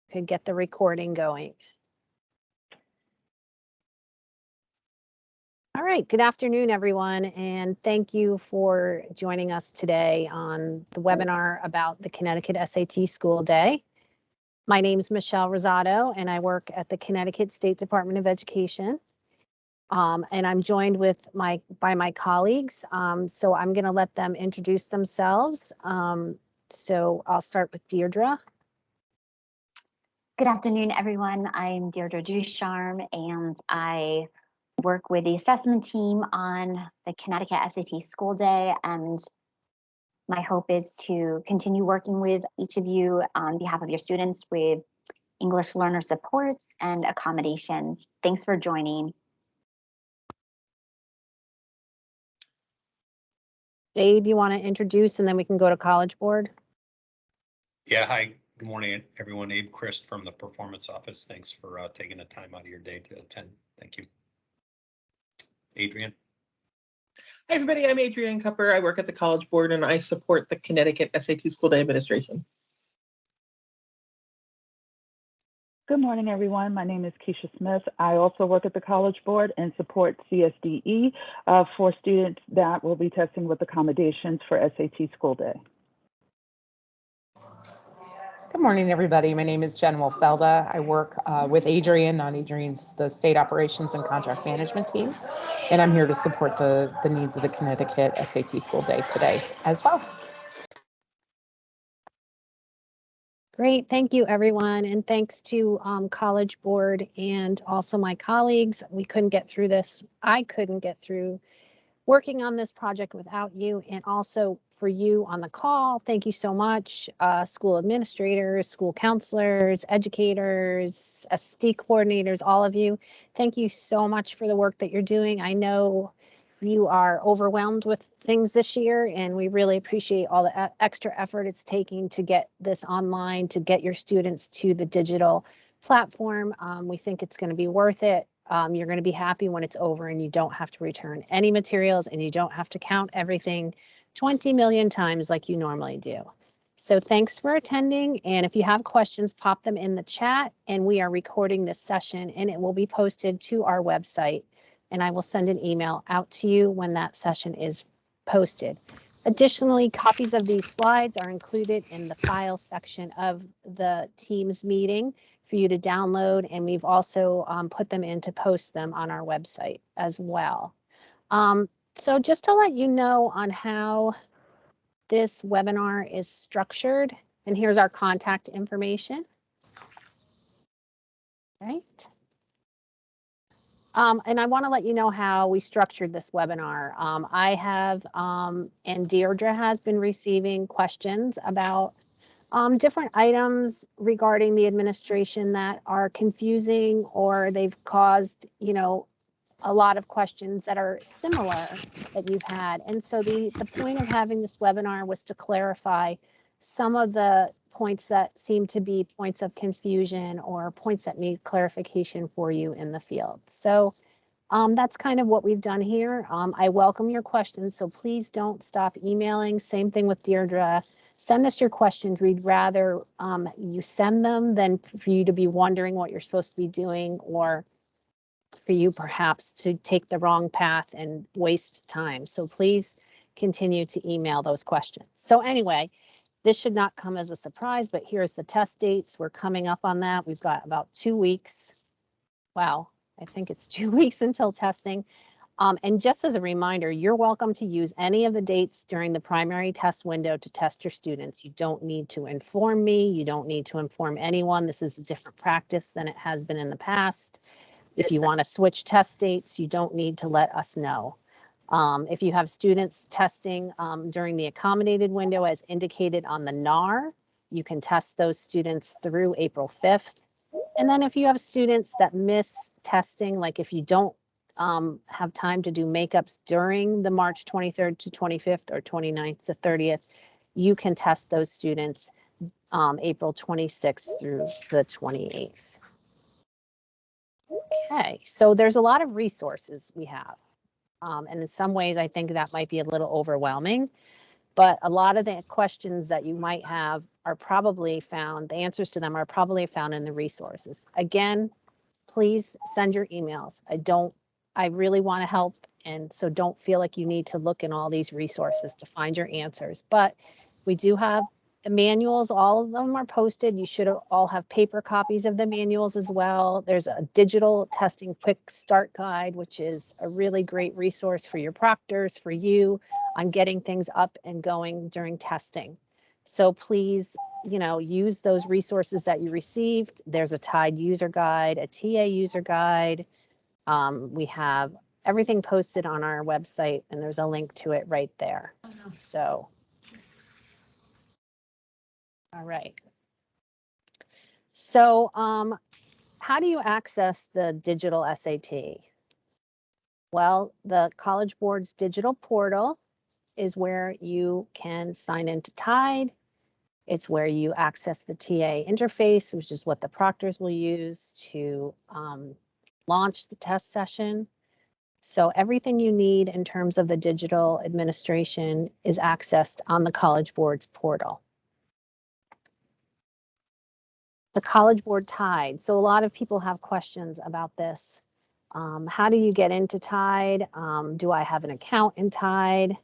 could get the recording going. All right, good afternoon, everyone, and thank you for joining us today on the webinar about the Connecticut SAT School Day. My name is Michelle Rosado, and I work at the Connecticut State Department of Education. And I'm joined by my colleagues, so I'm going to let them introduce themselves. So I'll start with Deirdre. Good afternoon, everyone. I'm Deirdre Ducharme, and I work with the assessment team on the Connecticut SAT School Day, and my hope is to continue working with each of you on behalf of your students with English learner supports and accommodations. Thanks for joining. Dave, you want to introduce and then we can go to College Board? Yeah, hi, good morning, everyone. Abe Christ from the Performance Office. Thanks for taking the time out of your day to attend. Thank you. Adrian. Hi, everybody. I'm Adrienne Cupper. I work at the College Board and I support the Connecticut SAT School Day Administration. Good morning, everyone. My name is Keisha Smith. I also work at the College Board and support CSDE for students that will be testing with accommodations for SAT School Day. Good morning, everybody. My name is Jen Wolfelda. I work with Adrian on Adrian's the State Operations and Contract Management team, and I'm here to support the needs of the Connecticut SAT School Day today as well. Great, thank you, everyone, and thanks to College Board and also my colleagues. We couldn't get through this. I couldn't get through working on this project without you, and also for you on the call. Thank you so much, school administrators, school counselors, educators, SD coordinators, all of you. Thank you so much for the work that you're doing. I know you are overwhelmed with things this year, and we really appreciate all the extra effort it's taking to get this online, to get your students to the digital platform. We think it's going to be worth it. You're going to be happy when it's over and you don't have to return any materials and you don't have to count everything 20 million times like you normally do. So thanks for attending. And if you have questions, pop them in the chat, and we are recording this session and it will be posted to our website. And I will send an email out to you when that session is posted. Additionally, copies of these slides are included in the file section of the Teams meeting for you to download, and we've also put them in to post them on our website as well. So just to let you know on how this webinar is structured, and here's our contact information. Right. And I want to let you know how we structured this webinar. I have, and Deirdre has been receiving questions about different items regarding the administration that are confusing, or they've caused, you know, a lot of questions that are similar that you've had. And so the point of having this webinar was to clarify some of the points that seem to be points of confusion or points that need clarification for you in the field. So that's kind of what we've done here. I welcome your questions, so please don't stop emailing. Same thing with Deirdre. Send us your questions. We'd rather you send them than for you to be wondering what you're supposed to be doing, or for you perhaps to take the wrong path and waste time. So please continue to email those questions. So anyway, this should not come as a surprise, but here's the test dates. We're coming up on that. We've got about 2 weeks. Wow, I think it's 2 weeks until testing. And just as a reminder, you're welcome to use any of the dates during the primary test window to test your students. You don't need to inform me. You don't need to inform anyone. This is a different practice than it has been in the past. If you want to switch test dates, you don't need to let us know. If you have students testing during the accommodated window as indicated on the NAR, you can test those students through April 5th. And then if you have students that miss testing, like if you don't have time to do makeups during the March 23rd to 25th or 29th to 30th, you can test those students April 26th through the 28th. Okay, so there's a lot of resources we have. And in some ways, I think that might be a little overwhelming, but a lot of the questions that you might have are probably found, the answers to them are probably found in the resources. Again, please send your emails. I really want to help. And so don't feel like you need to look in all these resources to find your answers. But we do have the manuals, all of them are posted. You should all have paper copies of the manuals as well. There's a digital testing quick start guide, which is a really great resource for your proctors, for you on getting things up and going during testing. So please, use those resources that you received. There's a TIDE user guide, a TA user guide. We have everything posted on our website, and there's a link to it right there. So, all right. So, how do you access the digital SAT? Well, the College Board's digital portal is where you can sign into TIDE. It's where you access the TA interface, which is what the proctors will use to launch the test session. So everything you need in terms of the digital administration is accessed on the College Board's portal. The College Board TIDE. So a lot of people have questions about this. How do you get into TIDE? Do I have an account in TIDE?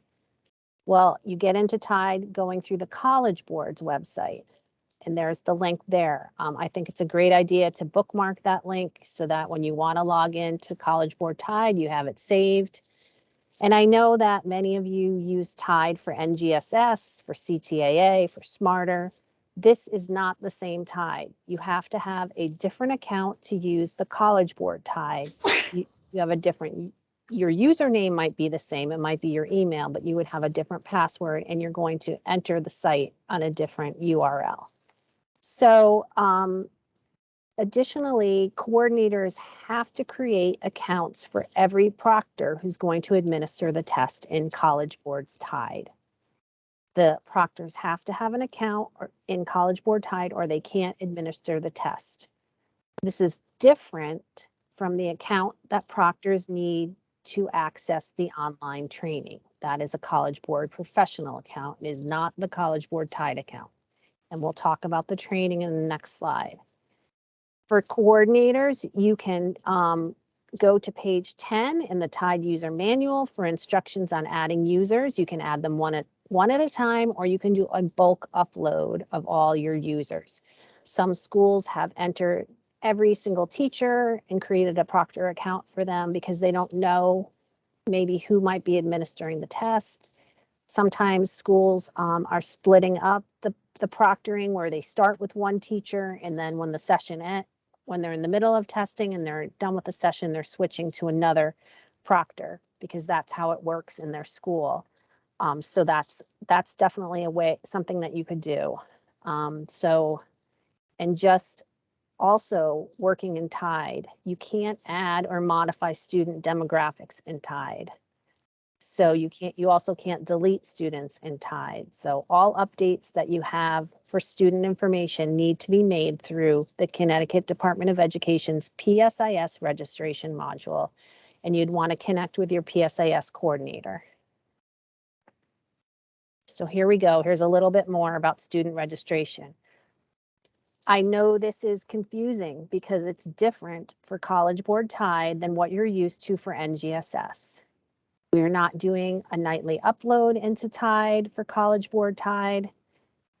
Well, you get into TIDE going through the College Board's website, and there's the link there. I think it's a great idea to bookmark that link so that when you want to log into College Board TIDE, you have it saved. And I know that many of you use TIDE for NGSS, for CTAA, for Smarter. This is not the same TIDE. You have to have a different account to use the College Board TIDE. You have a different, your username might be the same, it might be your email, but you would have a different password and you're going to enter the site on a different URL. So additionally, coordinators have to create accounts for every proctor who's going to administer the test in College Board's TIDE. The proctors have to have an account in College Board TIDE or they can't administer the test. This is different from the account that proctors need to access the online training. That is a College Board professional account. It is not the College Board TIDE account. And we'll talk about the training in the next slide. For coordinators, you can go to page 10 in the TIDE user manual for instructions on adding users. You can add them one at a time, or you can do a bulk upload of all your users. Some schools have entered every single teacher and created a proctor account for them because they don't know maybe who might be administering the test. Sometimes schools are splitting up the proctoring where they start with one teacher and then when the session ends, when they're in the middle of testing and they're done with the session, they're switching to another proctor because that's how it works in their school. So that's definitely a way, something that you could do. And just also working in TIDE, you can't add or modify student demographics in TIDE. So you also can't delete students in TIDE. So all updates that you have for student information need to be made through the Connecticut Department of Education's PSIS registration module. And you'd want to connect with your PSIS coordinator. So here we go. Here's a little bit more about student registration. I know this is confusing because it's different for College Board TIDE than what you're used to for NGSS. We're not doing a nightly upload into TIDE for College Board TIDE.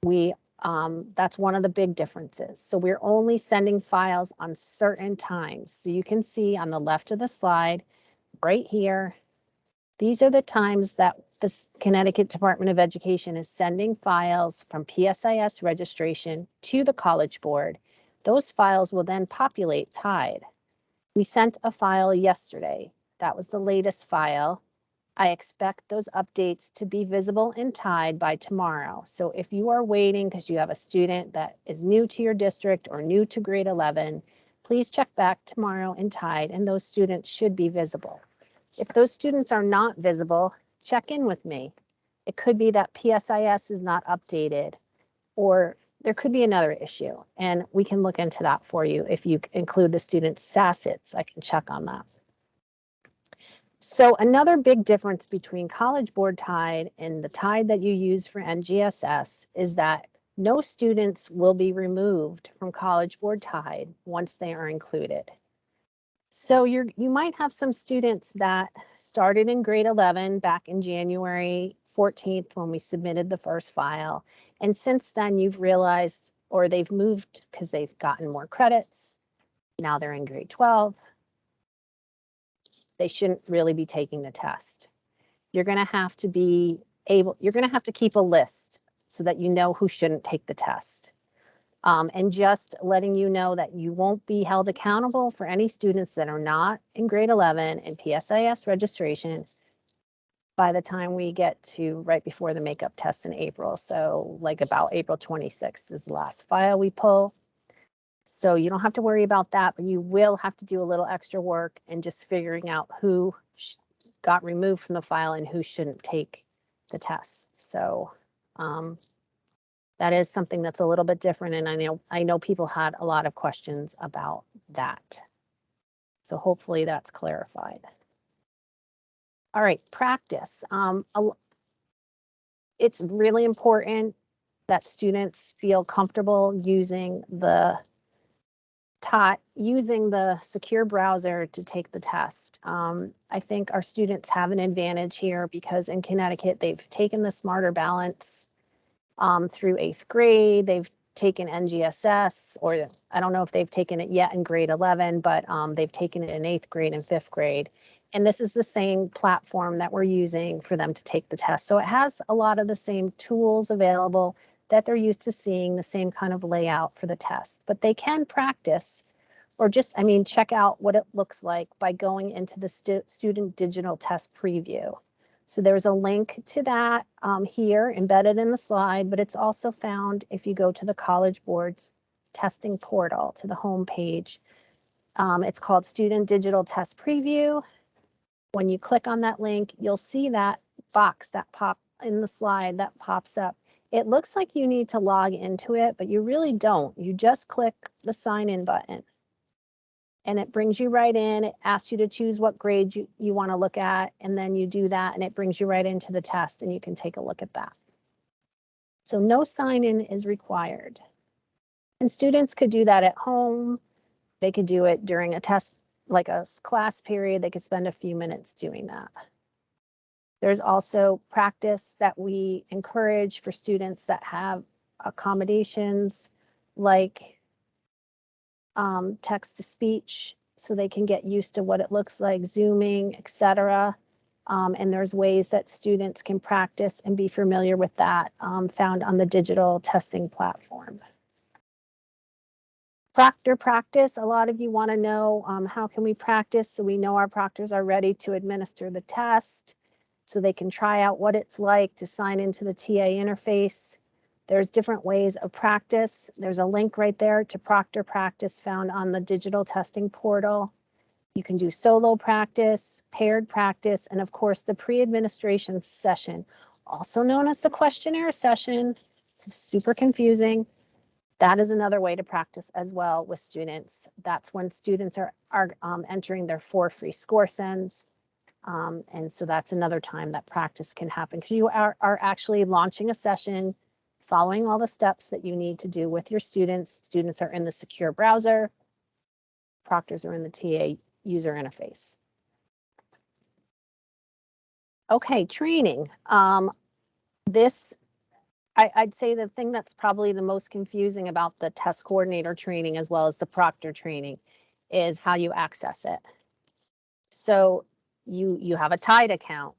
That's one of the big differences. So we're only sending files on certain times. So you can see on the left of the slide, right here, these are the times that the Connecticut Department of Education is sending files from PSIS registration to the College Board. Those files will then populate TIDE. We sent a file yesterday. That was the latest file. I expect those updates to be visible in TIDE by tomorrow. So if you are waiting because you have a student that is new to your district or new to grade 11, please check back tomorrow in TIDE and those students should be visible. If those students are not visible, check in with me. It could be that PSIS is not updated or there could be another issue and we can look into that for you. If you include the student's SACITs, I can check on that. So another big difference between College Board TIDE and the TIDE that you use for NGSS is that No students will be removed from College Board Tide once they are included. So you might have some students that started in grade 11 back in January 14th when we submitted the first file. And since then you've realized, or they've moved because they've gotten more credits. Now they're in grade 12. They shouldn't really be taking the test. You're going to have to you're going to have to keep a list so that you know who shouldn't take the test. And just letting you know that you won't be held accountable for any students that are not in grade 11 and PSIS registration by the time we get to right before the makeup test in April. So like about April 26th is the last file we pull. So you don't have to worry about that, but you will have to do a little extra work and just figuring out who got removed from the file and who shouldn't take the test. So that is something that's a little bit different, and I know people had a lot of questions about that. So hopefully that's clarified. All right, practice. It's really important that students feel comfortable using the secure browser to take the test. I think our students have an advantage here because in Connecticut, they've taken the Smarter Balance through 8th grade. They've taken NGSS, or I don't know if they've taken it yet in grade 11, but they've taken it in 8th grade and 5th grade. And this is the same platform that we're using for them to take the test. So it has a lot of the same tools available that they're used to seeing, the same kind of layout for the test. But they can practice or just, check out what it looks like by going into the student digital test preview. So there's a link to that here embedded in the slide, but it's also found if you go to the College Board's testing portal to the home page. It's called Student Digital Test Preview. When you click on that link, you'll see that box that pop in the slide that pops up. It looks like you need to log into it, but you really don't. You just click the sign in button. And it brings you right in. It asks you to choose what grade you want to look at, and then you do that, and it brings you right into the test, and you can take a look at that. So no sign-in is required. And students could do that at home. They could do it during a test, like a class period. They could spend a few minutes doing that. There's also practice that we encourage for students that have accommodations like text to speech, so they can get used to what it looks like, Zooming, etc. And there's ways that students can practice and be familiar with that found on the digital testing platform. Proctor practice, a lot of you want to know how can we practice so we know our proctors are ready to administer the test, so they can try out what it's like to sign into the TA interface. There's different ways of practice. There's a link right there to proctor practice found on the digital testing portal. You can do solo practice, paired practice, and of course the pre-administration session, also known as the questionnaire session. It's super confusing. That is another way to practice as well with students. That's when students are entering their 4 free score sends. And so that's another time that practice can happen because you are actually launching a session, following all the steps that you need to do with your students. Students are in the secure browser. Proctors are in the TA user interface. Okay, training. I'd say the thing that's probably the most confusing about the test coordinator training as well as the proctor training is how you access it. So you have a Tide account.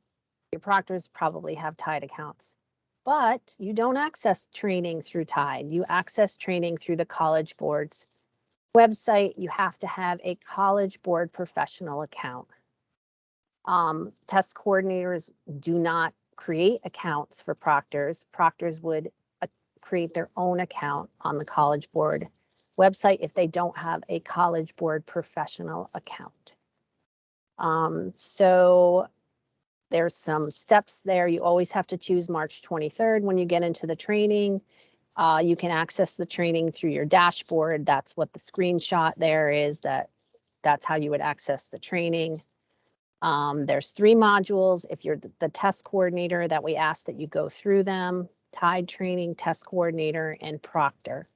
Your proctors probably have Tide accounts. But you don't access training through Tide. You access training through the College Board's website. You have to have a College Board professional account. Test coordinators do not create accounts for proctors. Proctors would create their own account on the College Board website if they don't have a College Board professional account. So there's some steps there. You always have to choose March 23rd when you get into the training. You can access the training through your dashboard. That's what the screenshot there is. That's how you would access the training. There's 3 modules. If you're the test coordinator, that we ask that you go through them. Tide training test coordinator, and proctor.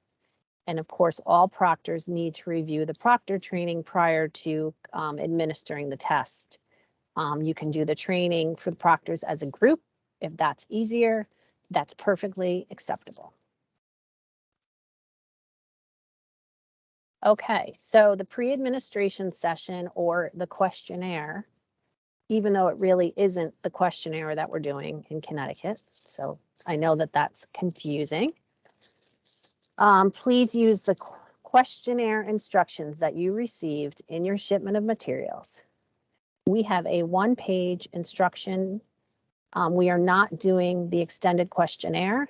And of course, all proctors need to review the proctor training prior to administering the test. You can do the training for the proctors as a group. If that's easier, that's perfectly acceptable. Okay, so the pre-administration session or the questionnaire, even though it really isn't the questionnaire that we're doing in Connecticut, so I know that that's confusing. Please use the questionnaire instructions that you received in your shipment of materials. We have a one-page instruction. We are not doing the extended questionnaire.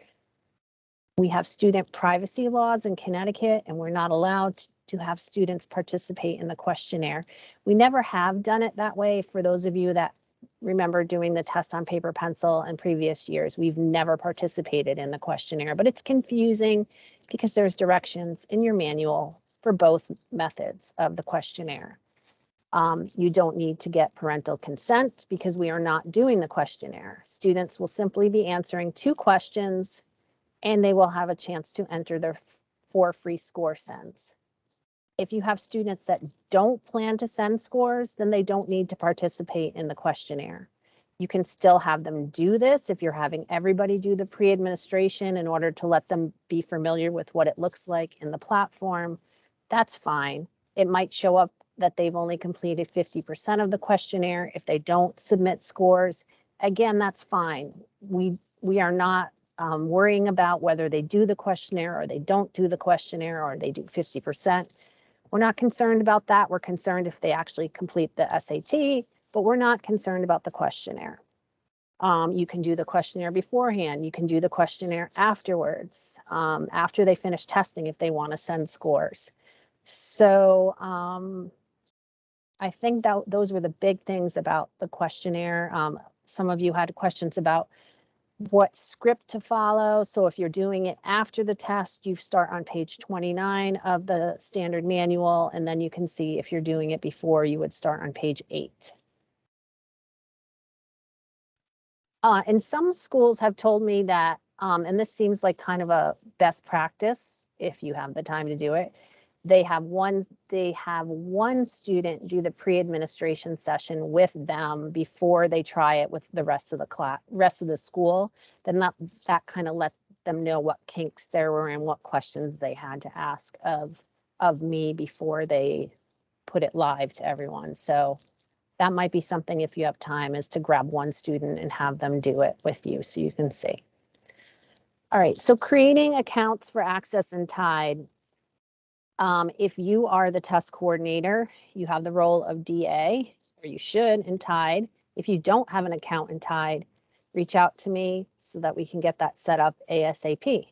We have student privacy laws in Connecticut, and we're not allowed to have students participate in the questionnaire. We never have done it that way. For those of you that remember doing the test on paper pencil in previous years, we've never participated in the questionnaire, but it's confusing because there's directions in your manual for both methods of the questionnaire. You don't need to get parental consent because we are not doing the questionnaire. Students will simply be answering 2 questions and they will have a chance to enter their 4 free score sends. If you have students that don't plan to send scores, then they don't need to participate in the questionnaire. You can still have them do this if you're having everybody do the pre-administration in order to let them be familiar with what it looks like in the platform. That's fine. It might show up that they've only completed 50% of the questionnaire if they don't submit scores. Again, that's fine. We are not worrying about whether they do the questionnaire or they don't do the questionnaire or they do 50%. We're not concerned about that. We're concerned if they actually complete the SAT, but we're not concerned about the questionnaire. You can do the questionnaire beforehand. You can do the questionnaire afterwards, after they finish testing if they want to send scores. So I think that those were the big things about the questionnaire. Some of you had questions about what script to follow. So if you're doing it after the test, you start on page 29 of the standard manual, and then you can see if you're doing it before, you would start on page 8. And some schools have told me that, and this seems like kind of a best practice if you have the time to do it. They have one student do the pre-administration session with them before they try it with the rest of the school. Then that kind of let them know what kinks there were and what questions they had to ask of me before they put it live to everyone. So that might be something, if you have time, is to grab one student and have them do it with you so you can see. All right, so creating accounts for Access and Tide. If you are the test coordinator, you have the role of DA, or you should, in Tide. If you don't have an account in Tide, reach out to me so that we can get that set up ASAP.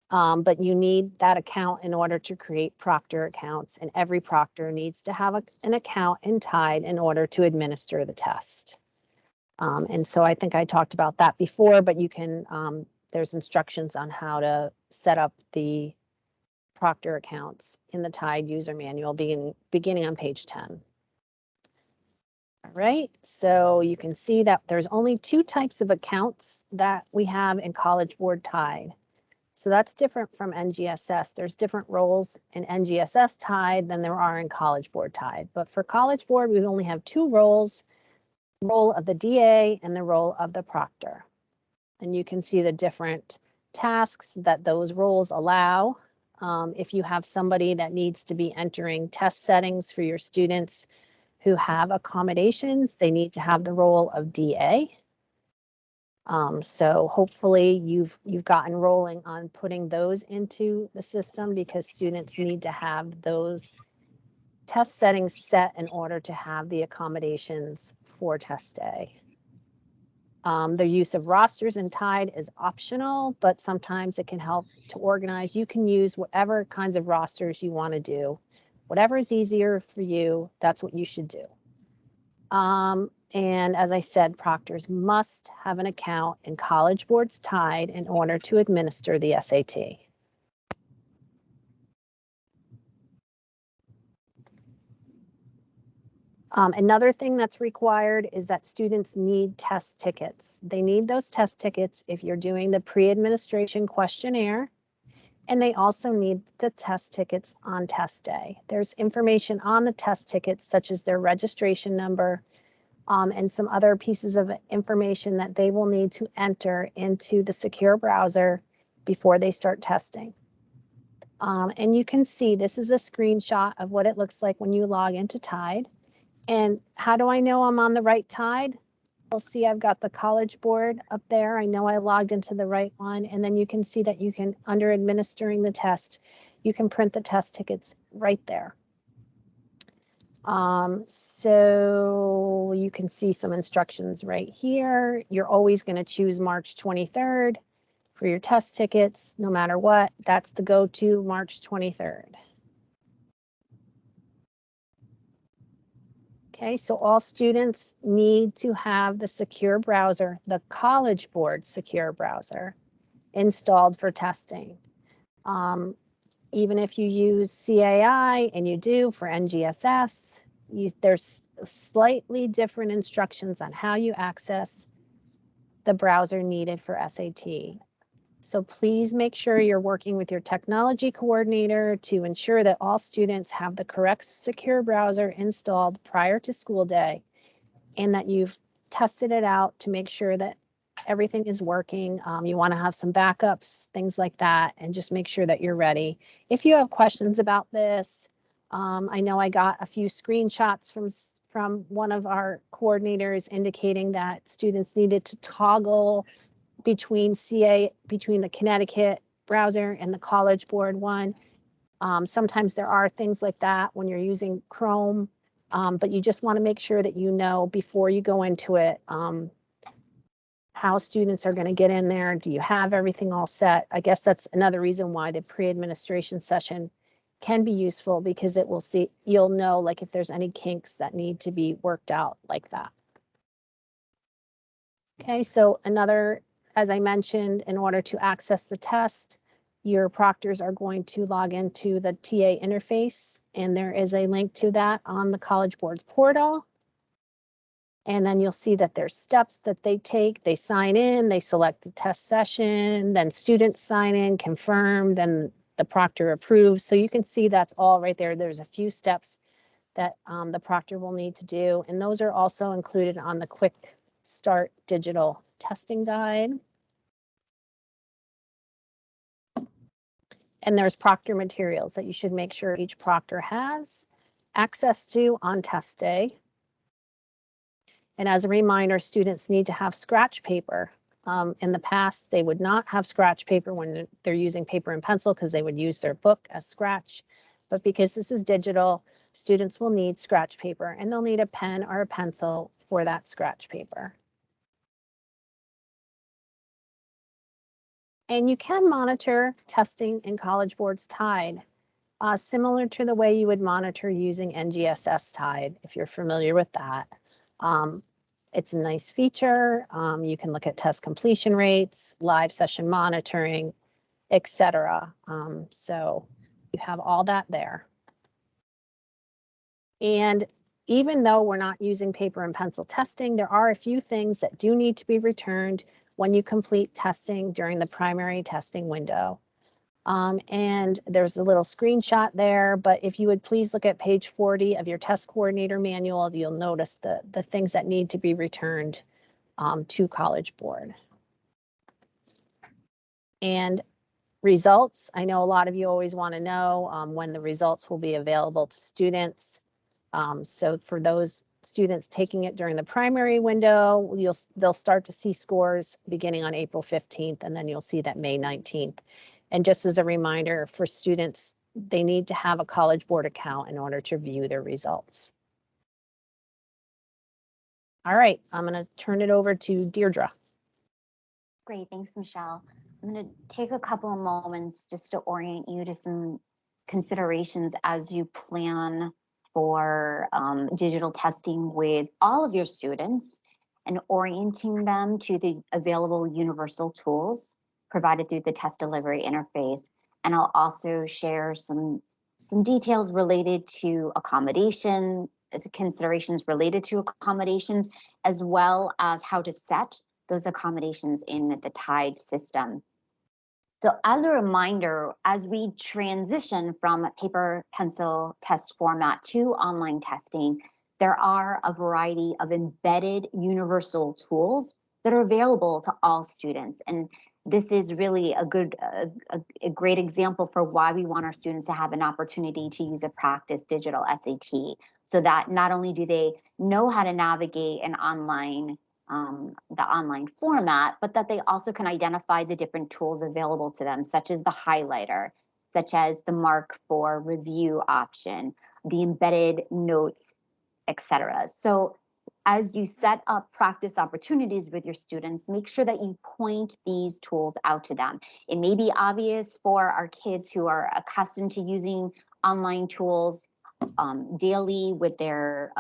But you need that account in order to create proctor accounts, and every proctor needs to have an account in Tide in order to administer the test. And so I think I talked about that before, but you can, there's instructions on how to set up the proctor accounts in the Tide user manual beginning on page 10. All right, so you can see that there's only 2 types of accounts that we have in College Board Tide. So that's different from NGSS. There's different roles in NGSS Tide than there are in College Board Tide. But for College Board, we only have 2 roles, the role of the DA and the role of the proctor. And you can see the different tasks that those roles allow. If you have somebody that needs to be entering test settings for your students who have accommodations, they need to have the role of DA. So hopefully you've gotten rolling on putting those into the system, because students need to have those test settings set in order to have the accommodations for test day. The use of rosters in Tide is optional, but sometimes it can help to organize. You can use whatever kinds of rosters you want to do. Whatever is easier for you, that's what you should do. And as I said, proctors must have an account in College Board's Tide in order to administer the SAT. Another thing that's required is that students need test tickets. They need those test tickets if you're doing the pre-administration questionnaire. And they also need the test tickets on test day. There's information on the test tickets, such as their registration number, and some other pieces of information that they will need to enter into the secure browser before they start testing. And you can see this is a screenshot of what it looks like when you log into Tide. And how do I know I'm on the right Tide? You'll see I've got the College Board up there. I know I logged into the right one. And then you can see that you can, under administering the test, you can print the test tickets right there. So you can see some instructions right here. You're always going to choose March 23rd for your test tickets, no matter what. That's the go-to, March 23rd. Okay, so all students need to have the secure browser, the College Board secure browser, installed for testing. Even if you use CAI, and you do for NGSS, there's slightly different instructions on how you access the browser needed for SAT. So please make sure you're working with your technology coordinator to ensure that all students have the correct secure browser installed prior to school day, and that you've tested it out to make sure that everything is working. You want to have some backups, things like that, and just make sure that you're ready. If you have questions about this, I know I got a few screenshots from one of our coordinators indicating that students needed to toggle between the Connecticut browser and the College Board one. Sometimes there are things like that when you're using Chrome, but you just want to make sure that you know before you go into it how students are going to get in there. Do you have everything all set? I guess that's another reason why the pre-administration session can be useful, because you'll know like if there's any kinks that need to be worked out like that. Okay, so as I mentioned, in order to access the test, your proctors are going to log into the TA interface, and there is a link to that on the College Board's portal. And then you'll see that there's steps that they take. They sign in, they select the test session, then students sign in, confirm, then the proctor approves. So you can see that's all right there. There's a few steps that the proctor will need to do, and those are also included on the Quick Start Digital Testing Guide. And there's proctor materials that you should make sure each proctor has access to on test day. And as a reminder, students need to have scratch paper. In the past, they would not have scratch paper when they're using paper and pencil because they would use their book as scratch. But because this is digital, students will need scratch paper, and they'll need a pen or a pencil for that scratch paper. And you can monitor testing in College Board's Tide, similar to the way you would monitor using NGSS Tide, if you're familiar with that. It's a nice feature. You can look at test completion rates, live session monitoring, etc. So you have all that there. And even though we're not using paper and pencil testing, there are a few things that do need to be returned when you complete testing during the primary testing window. And there's a little screenshot there, but if you would please look at page 40 of your test coordinator manual, you'll notice the things that need to be returned to College Board. And results, I know a lot of you always want to know when the results will be available to students. So for those students taking it during the primary window, they'll start to see scores beginning on April 15th, and then you'll see that May 19th. And just as a reminder, for students, they need to have a College Board account in order to view their results. All right, I'm going to turn it over to Deirdre. Great, thanks, Michelle. I'm going to take a couple of moments just to orient you to some considerations as you plan for digital testing with all of your students, and orienting them to the available universal tools provided through the test delivery interface. And I'll also share some details related to accommodation considerations related to accommodations, as well as how to set those accommodations in the TIDE system. So as a reminder, as we transition from paper pencil test format to online testing, there are a variety of embedded universal tools that are available to all students. And this is really a great example for why we want our students to have an opportunity to use a practice digital SAT, so that not only do they know how to navigate an online the online format, but that they also can identify the different tools available to them, such as the highlighter, such as the mark for review option, the embedded notes, etc. So as you set up practice opportunities with your students, make sure that you point these tools out to them. It may be obvious for our kids who are accustomed to using online tools daily with their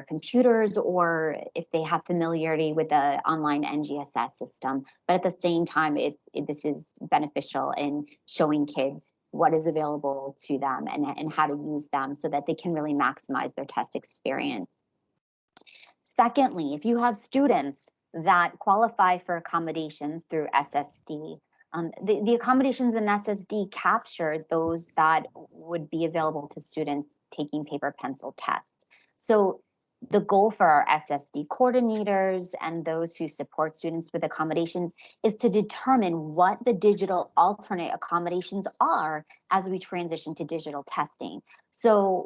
computers, or if they have familiarity with the online NGSS system. But at the same time, this is beneficial in showing kids what is available to them and how to use them so that they can really maximize their test experience. Secondly, if you have students that qualify for accommodations through SSD, the accommodations in SSD capture those that would be available to students taking paper pencil tests. So the goal for our SSD coordinators and those who support students with accommodations is to determine what the digital alternate accommodations are as we transition to digital testing. So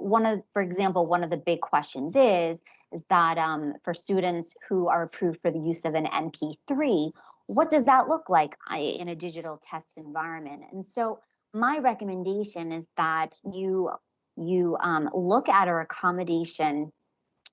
for example, one of the big questions is that for students who are approved for the use of an MP3, what does that look like in a digital test environment? And so my recommendation is that you look at our accommodation,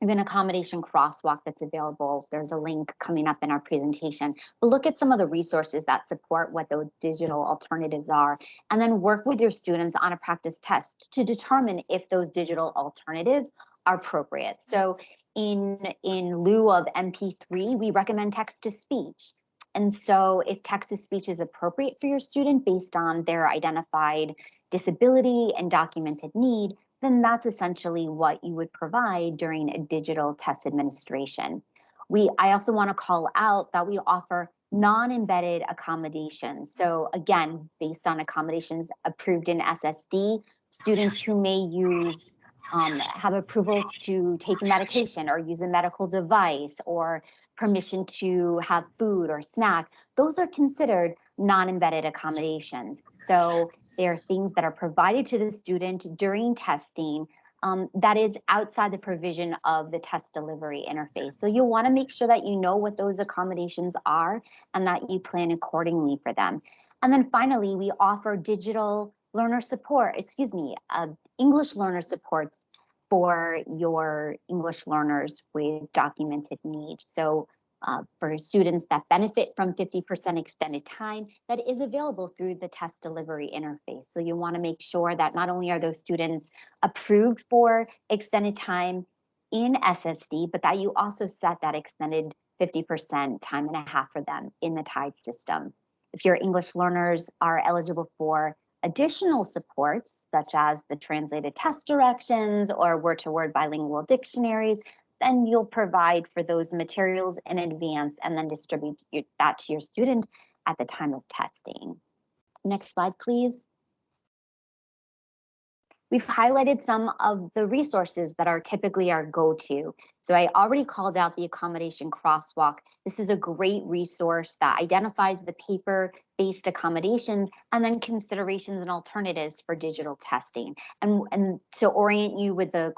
an accommodation crosswalk that's available. There's a link coming up in our presentation. But look at some of the resources that support what those digital alternatives are, and then work with your students on a practice test to determine if those digital alternatives are appropriate. So in lieu of MP3, we recommend text-to-speech. And so if text-to-speech is appropriate for your student based on their identified disability and documented need, then that's essentially what you would provide during a digital test administration. I also want to call out that we offer non-embedded accommodations. So again, based on accommodations approved in SSD, students who may have approval to take medication or use a medical device or permission to have food or snack, those are considered non-embedded accommodations. So they are things that are provided to the student during testing that is outside the provision of the test delivery interface. So you'll want to make sure that you know what those accommodations are and that you plan accordingly for them. And then finally, we offer digital learner support, English learner supports for your English learners with documented needs. So for students that benefit from 50% extended time, that is available through the test delivery interface. So you want to make sure that not only are those students approved for extended time in SSD, but that you also set that extended 50% time and a half for them in the TIDE system. If your English learners are eligible for additional supports, such as the translated test directions or word-to-word bilingual dictionaries, then you'll provide for those materials in advance and then distribute that to your student at the time of testing. Next slide, please. We've highlighted some of the resources that are typically our go-to. So I already called out the accommodation crosswalk. This is a great resource that identifies the paper-based accommodations and then considerations and alternatives for digital testing. And to orient you with the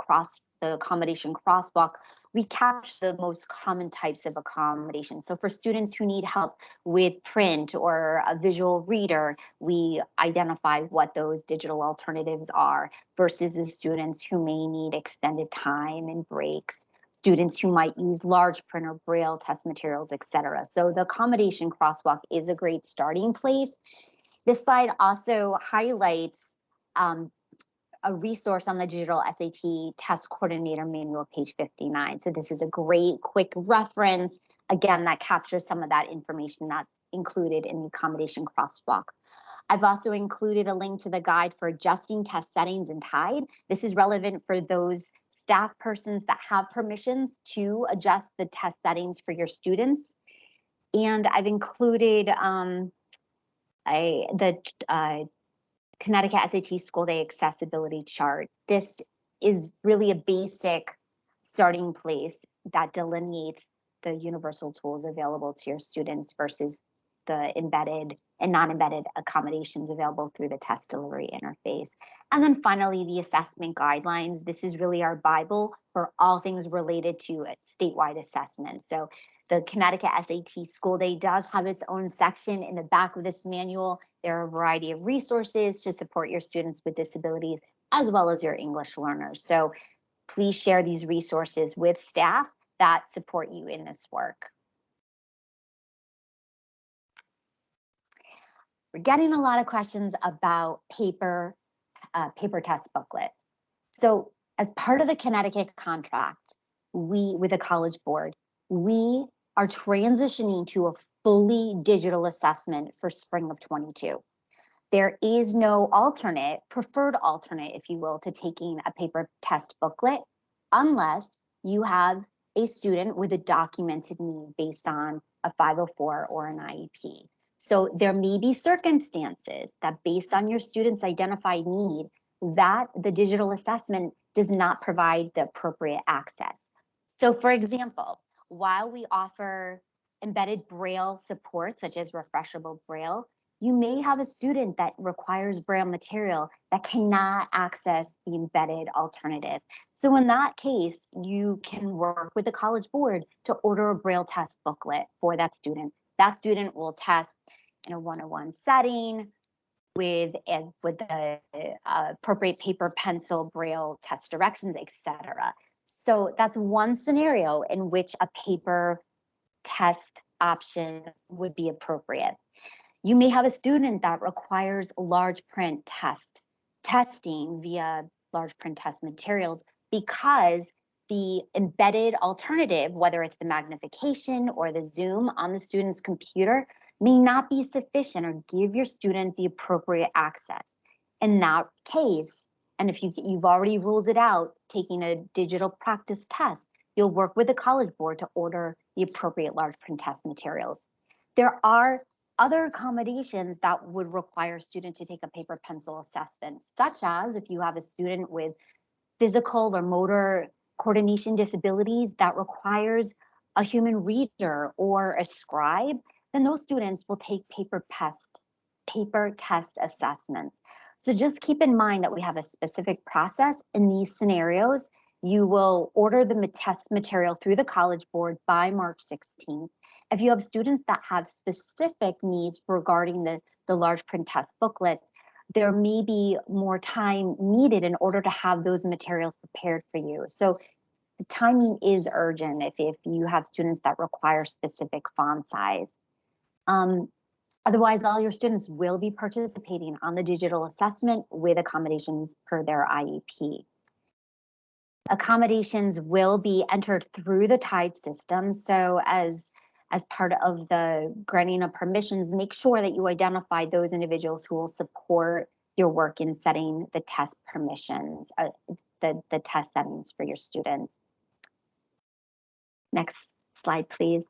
accommodation crosswalk, we capture the most common types of accommodation. So for students who need help with print or a visual reader, we identify what those digital alternatives are versus the students who may need extended time and breaks, students who might use large print or braille test materials, etc. So the accommodation crosswalk is a great starting place. This slide also highlights a resource on the digital SAT test coordinator manual, page 59. So this is a great quick reference, again, that captures some of that information that's included in the accommodation crosswalk. I've also included a link to the guide for adjusting test settings in TIDE. This is relevant for those staff persons that have permissions to adjust the test settings for your students. And I've included the Connecticut SAT School Day Accessibility Chart. This is really a basic starting place that delineates the universal tools available to your students versus the embedded and non-embedded accommodations available through the test delivery interface. And then finally, the assessment guidelines. This is really our Bible for all things related to statewide assessment. So the Connecticut SAT School Day does have its own section in the back of this manual. There are a variety of resources to support your students with disabilities, as well as your English learners. So please share these resources with staff that support you in this work. We're getting a lot of questions about paper test booklets. So as part of the Connecticut contract, with the College Board, we are transitioning to a fully digital assessment for spring of 22. There is no preferred alternate, if you will, to taking a paper test booklet, unless you have a student with a documented need based on a 504 or an IEP. So there may be circumstances that based on your student's identified need, that the digital assessment does not provide the appropriate access. So for example, while we offer embedded Braille support, such as refreshable Braille, you may have a student that requires Braille material that cannot access the embedded alternative. So in that case, you can work with the College Board to order a Braille test booklet for that student. That student will test in a one-on-one setting with the appropriate paper, pencil, Braille test directions, etc. So that's one scenario in which a paper test option would be appropriate. You may have a student that requires large print testing via large print test materials because the embedded alternative, whether it's the magnification or the zoom on the student's computer, may not be sufficient or give your student the appropriate access. In that case, and if you've already ruled it out, taking a digital practice test, you'll work with the College Board to order the appropriate large print test materials. There are other accommodations that would require a student to take a paper pencil assessment, such as if you have a student with physical or motor coordination disabilities that requires a human reader or a scribe, then those students will take paper test assessments. So just keep in mind that we have a specific process in these scenarios. You will order the test material through the College Board by March 16th. If you have students that have specific needs regarding the large print test booklets, there may be more time needed in order to have those materials prepared for you. So the timing is urgent if you have students that require specific font size. Otherwise, all your students will be participating on the digital assessment with accommodations per their IEP. Accommodations will be entered through the TIDE system. So as part of the granting of permissions, make sure that you identify those individuals who will support your work in setting the test permissions, the test settings for your students. Next slide, please.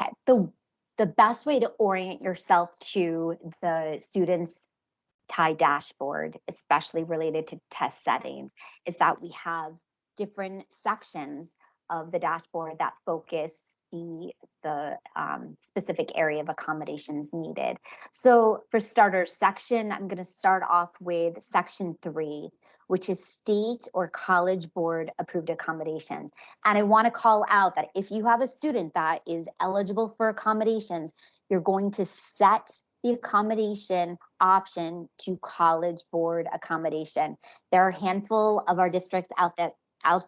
Okay, the best way to orient yourself to the students' TIDE dashboard, especially related to test settings, is that we have different sections of the dashboard that focus the specific area of accommodations needed. So for starters section, I'm going to start off with section 3, which is state or College Board approved accommodations. And I want to call out that if you have a student that is eligible for accommodations, you're going to set the accommodation option to College Board accommodation. There are a handful of our districts out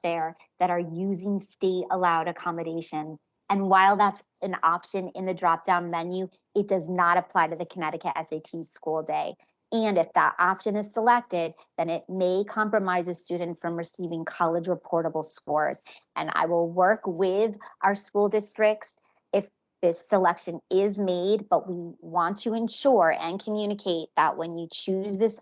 there that are using state allowed accommodation. And while that's an option in the drop-down menu, it does not apply to the Connecticut SAT School Day. And if that option is selected, then it may compromise a student from receiving college reportable scores. And I will work with our school districts if this selection is made, but we want to ensure and communicate that when you choose this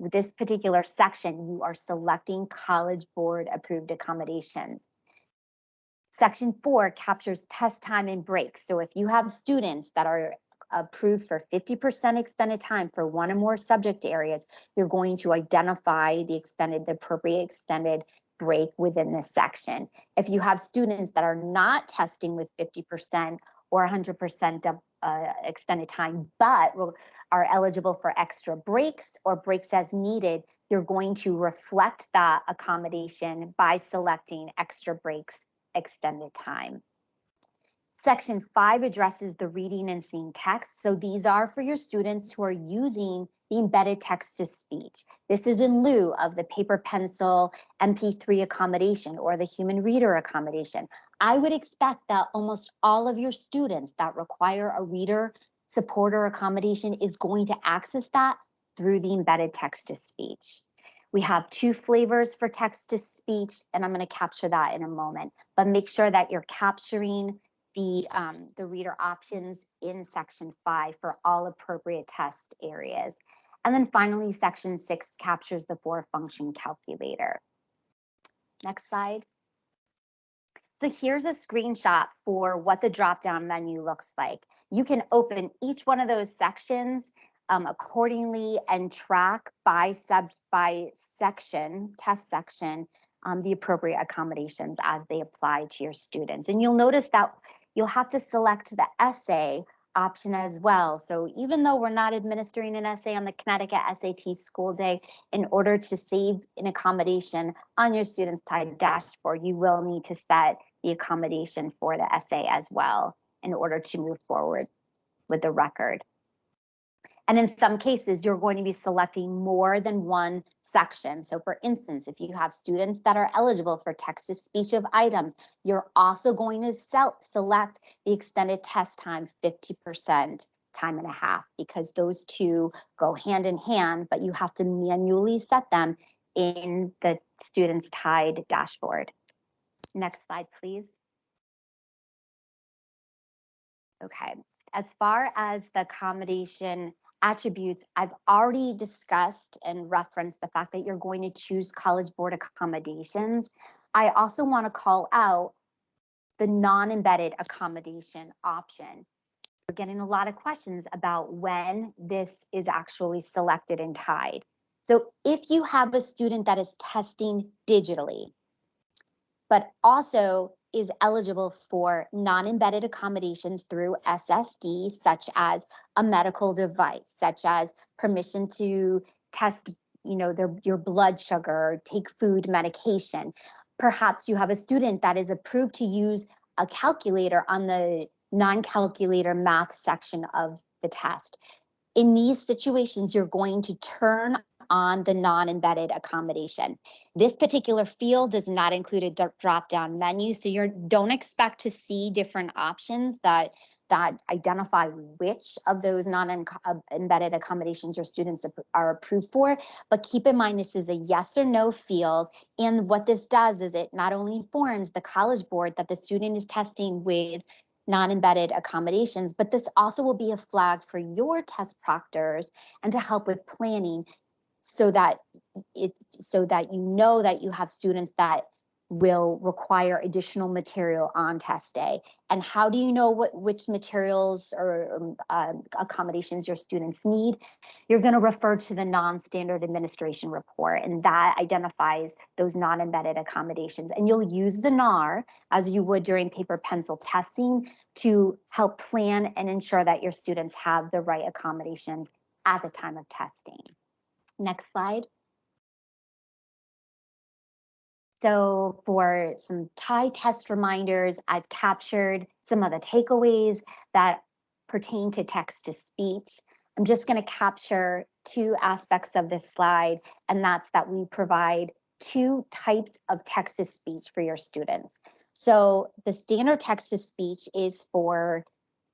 with this particular section, you are selecting College Board approved accommodations. Section 4 captures test time and breaks. So if you have students that are approved for 50% extended time for one or more subject areas, you're going to identify the appropriate extended break within this section. If you have students that are not testing with 50% or 100% extended time, but are eligible for extra breaks or breaks as needed, you're going to reflect that accommodation by selecting extra breaks, extended time. Section 5 addresses the reading and seeing text. So these are for your students who are using the embedded text to speech. This is in lieu of the paper pencil MP3 accommodation or the human reader accommodation. I would expect that almost all of your students that require a reader supporter accommodation is going to access that through the embedded text to speech. We have 2 flavors for text to speech, and I'm going to capture that in a moment, but make sure that you're capturing the reader options in section 5 for all appropriate test areas. And then finally, section 6 captures the 4-function calculator. Next slide. So here's a screenshot for what the drop-down menu looks like. You can open each one of those sections accordingly and track by section, test section, the appropriate accommodations as they apply to your students. And you'll notice that you'll have to select the essay option as well. So even though we're not administering an essay on the Connecticut SAT School Day, in order to save an accommodation on your student's TIDE dashboard, you will need to set the accommodation for the essay as well in order to move forward with the record. And in some cases, you're going to be selecting more than one section. So for instance, if you have students that are eligible for text-to-speech of items, you're also going to select the extended test time 50% time and a half, because those two go hand in hand, but you have to manually set them in the student's TIDE dashboard. Next slide, please. Okay, as far as the accommodation attributes, I've already discussed and referenced the fact that you're going to choose College Board accommodations. I also want to call out the non-embedded accommodation option. We're getting a lot of questions about when this is actually selected in TIDE. So if you have a student that is testing digitally, but also is eligible for non-embedded accommodations through SSD, such as a medical device, such as permission to test, your blood sugar, take food medication. Perhaps you have a student that is approved to use a calculator on the non-calculator math section of the test. In these situations, you're going to turn on the non-embedded accommodation. This particular field does not include a drop-down menu, so you don't expect to see different options that identify which of those non-embedded accommodations your students are approved for. But keep in mind, this is a yes or no field, and what this does is it not only informs the College Board that the student is testing with non-embedded accommodations, but this also will be a flag for your test proctors and to help with planning, so that you know that you have students that will require additional material on test day. And how do you know which materials or accommodations your students need? You're going to refer to the non-standard administration report, and that identifies those non-embedded accommodations. And you'll use the NAR, as you would during paper pencil testing, to help plan and ensure that your students have the right accommodations at the time of testing. Next slide. So for some TIDE test reminders, I've captured some of the takeaways that pertain to text to speech. I'm just going to capture 2 aspects of this slide, and that's that we provide 2 types of text to speech for your students. So the standard text to speech is for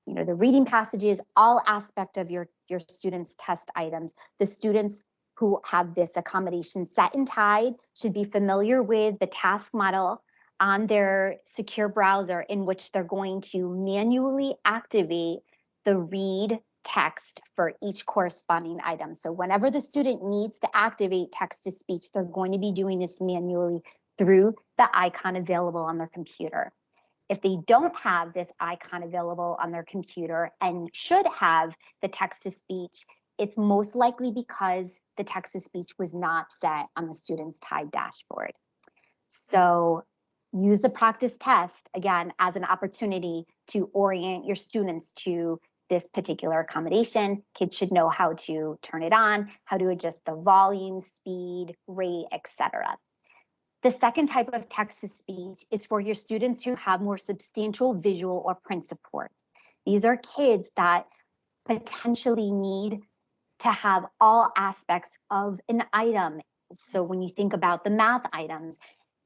the reading passages, all aspect of your students' test items. The students who have this accommodation set in TIDE should be familiar with the task model on their secure browser, in which they're going to manually activate the read text for each corresponding item. So whenever the student needs to activate text-to-speech, they're going to be doing this manually through the icon available on their computer. If they don't have this icon available on their computer and should have the text-to-speech, it's most likely because the text-to-speech was not set on the student's TIDE dashboard. So use the practice test, again, as an opportunity to orient your students to this particular accommodation. Kids should know how to turn it on, how to adjust the volume, speed, rate, etc. The second type of text-to-speech is for your students who have more substantial visual or print support. These are kids that potentially need to have all aspects of an item. So when you think about the math items,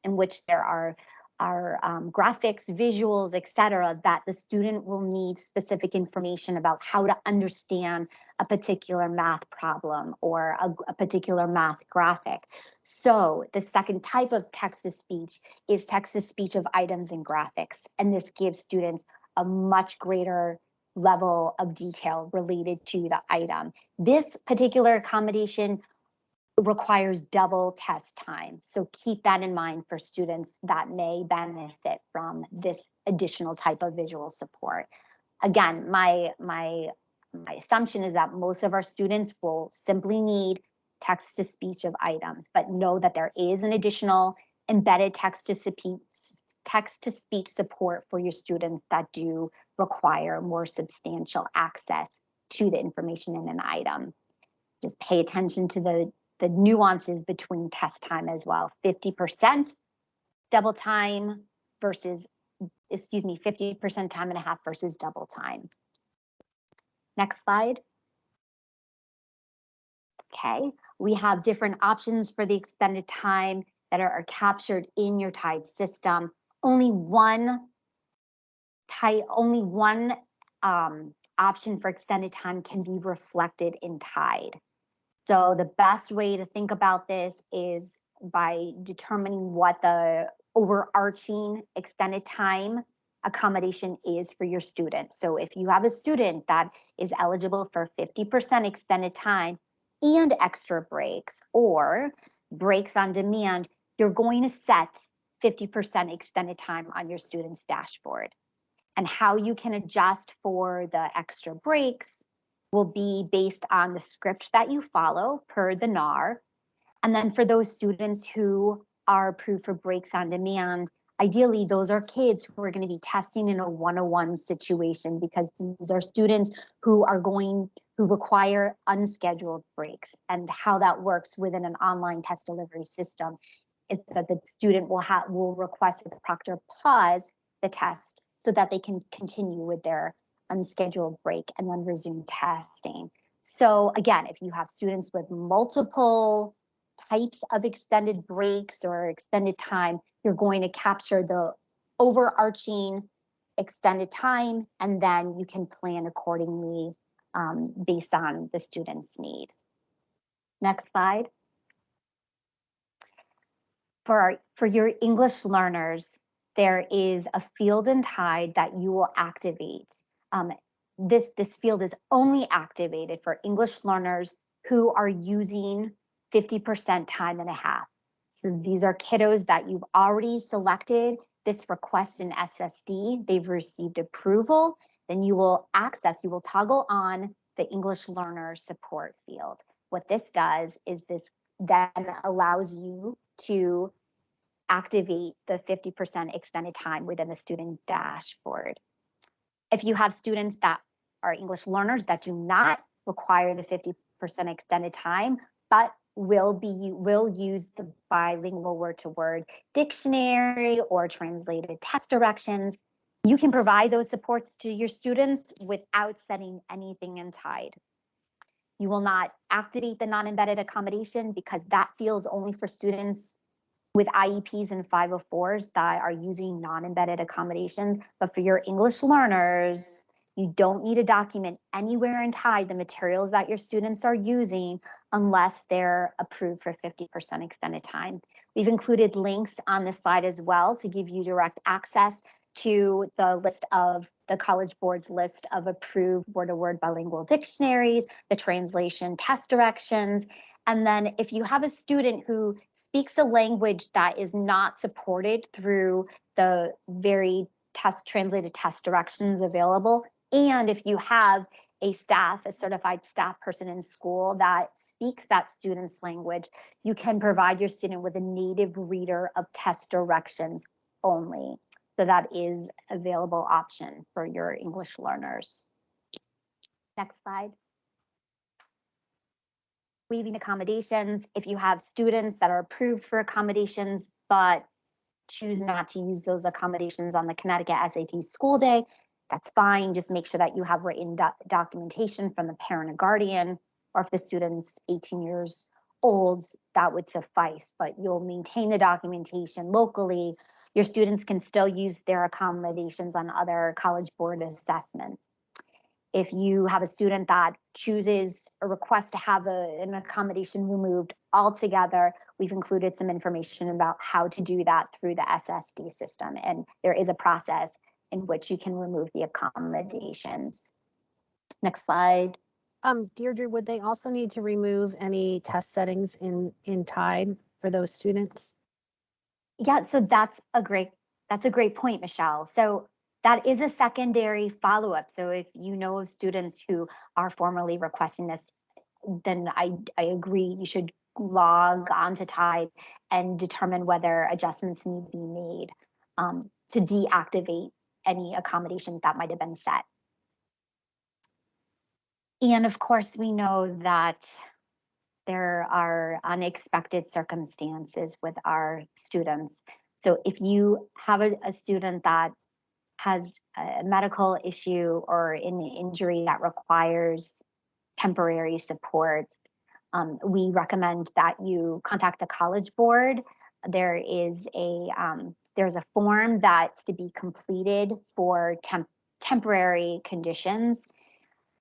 in which there are graphics, visuals, etc., that the student will need specific information about how to understand a particular math problem or a particular math graphic. So the second type of text-to-speech is text-to-speech of items and graphics, and this gives students a much greater level of detail related to the item. This particular accommodation requires double test time. So keep that in mind for students that may benefit from this additional type of visual support. Again, my assumption is that most of our students will simply need text-to-speech of items, but know that there is an additional embedded text-to-speech support for your students that do require more substantial access to the information in an item. Just pay attention to the nuances between test time as well. 50% double time versus, 50% time and a half versus double time. Next slide. Okay, we have different options for the extended time that are captured in your TIDE system. Only one option for extended time can be reflected in TIDE. So the best way to think about this is by determining what the overarching extended time accommodation is for your student. So if you have a student that is eligible for 50% extended time and extra breaks or breaks on demand, you're going to set 50% extended time on your student's dashboard. And how you can adjust for the extra breaks will be based on the script that you follow per the NAR. And then for those students who are approved for breaks on demand, ideally those are kids who are going to be testing in a one-on-one situation, because these are students who require unscheduled breaks. And how that works within an online test delivery system is that the student will request that the proctor pause the test so that they can continue with their unscheduled break and then resume testing. So again, if you have students with multiple types of extended breaks or extended time, you're going to capture the overarching extended time, and then you can plan accordingly based on the student's need. Next slide. For your English learners, there is a field in TIDE that you will activate. This field is only activated for English learners who are using 50% time and a half. So these are kiddos that you've already selected this request in SSD. They've received approval. Then you will toggle on the English learner support field. What this does is this then allows you to activate the 50% extended time within the student dashboard. If you have students that are English learners that do not require the 50% extended time, but will use the bilingual word-to-word dictionary or translated test directions, you can provide those supports to your students without setting anything in TIDE. You will not activate the non-embedded accommodation because that field's only for students with IEPs and 504s that are using non-embedded accommodations. But for your English learners, you don't need to document anywhere in TIDE the materials that your students are using unless they're approved for 50% extended time. We've included links on this slide as well to give you direct access to the list of the College Board's list of approved word-to-word bilingual dictionaries, the translation test directions. And then if you have a student who speaks a language that is not supported through the very translated test directions available, and if you have a certified staff person in school that speaks that student's language, you can provide your student with a native reader of test directions only. So that is available option for your English learners. Next slide. Waiving accommodations. If you have students that are approved for accommodations, but choose not to use those accommodations on the Connecticut SAT school day, that's fine. Just make sure that you have written documentation from the parent or guardian, or if the student's 18 years old, that would suffice, but you'll maintain the documentation locally. Your students can still use their accommodations on other College Board assessments. If you have a student that chooses or requests to have an accommodation removed altogether, we've included some information about how to do that through the SSD system. And there is a process in which you can remove the accommodations. Next slide. Deirdre, would they also need to remove any test settings in TIDE for those students? Yeah, so that's a great point, Michelle. So that is a secondary follow-up. So if you know of students who are formally requesting this, then I agree you should log onto TIDE and determine whether adjustments need to be made to deactivate any accommodations that might have been set. And of course, we know that there are unexpected circumstances with our students. So if you have a student that has a medical issue or an injury that requires temporary support, we recommend that you contact the College Board. There is there's a form that's to be completed for temporary conditions.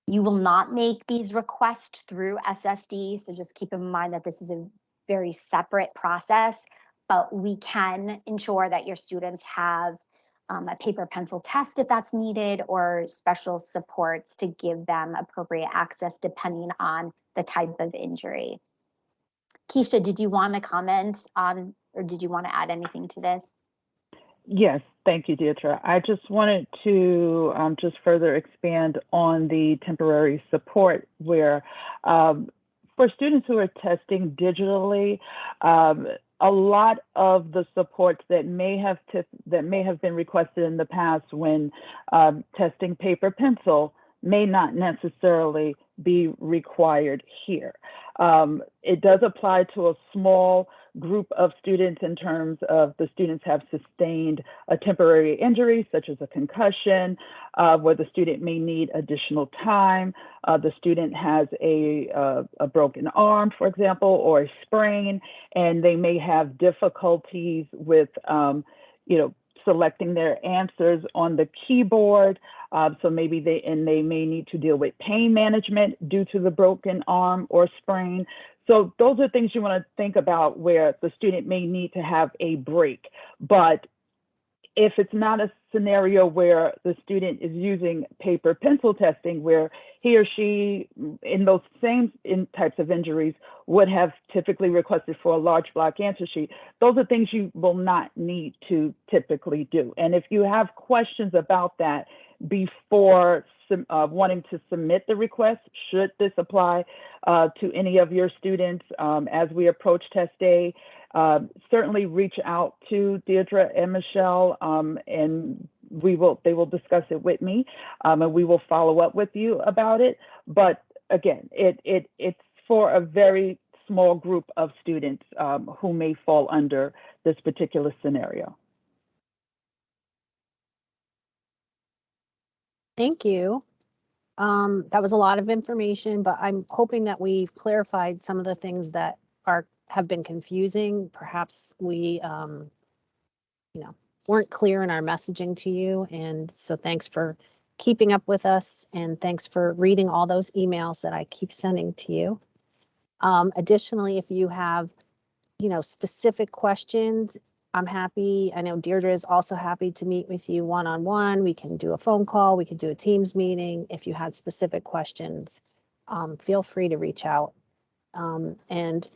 You will not make these requests through SSD, so just keep in mind that this is a very separate process, but we can ensure that your students have a paper pencil test if that's needed, or special supports to give them appropriate access depending on the type of injury. Keisha, did you want to comment on, or did you want to add anything to this? Yes, thank you, Deirdre. I just wanted to just further expand on the temporary support where for students who are testing digitally, a lot of the supports that may have been requested in the past when testing paper pencil may not necessarily be required here. It does apply to a small group of students in terms of the students have sustained a temporary injury, such as a concussion, where the student may need additional time. The student has a broken arm, for example, or a sprain, and they may have difficulties with, selecting their answers on the keyboard. So maybe they may need to deal with pain management due to the broken arm or sprain. So those are things you want to think about where the student may need to have a break. But if it's not a scenario where the student is using paper pencil testing, where he or she in those same types of injuries would have typically requested for a large block answer sheet, those are things you will not need to typically do. And if you have questions about that before wanting to submit the request, should this apply to any of your students as we approach test day, certainly reach out to Deirdre and Michelle, and they will discuss it with me, and we will follow up with you about it. But again, it's for a very small group of students who may fall under this particular scenario. Thank you. That was a lot of information, but I'm hoping that we've clarified some of the things that have been confusing. Perhaps we, weren't clear in our messaging to you. And so thanks for keeping up with us, and thanks for reading all those emails that I keep sending to you. Additionally, if you have, specific questions, I'm happy. I know Deirdre is also happy to meet with you one-on-one. We can do a phone call. We could do a Teams meeting. If you had specific questions, feel free to reach out. And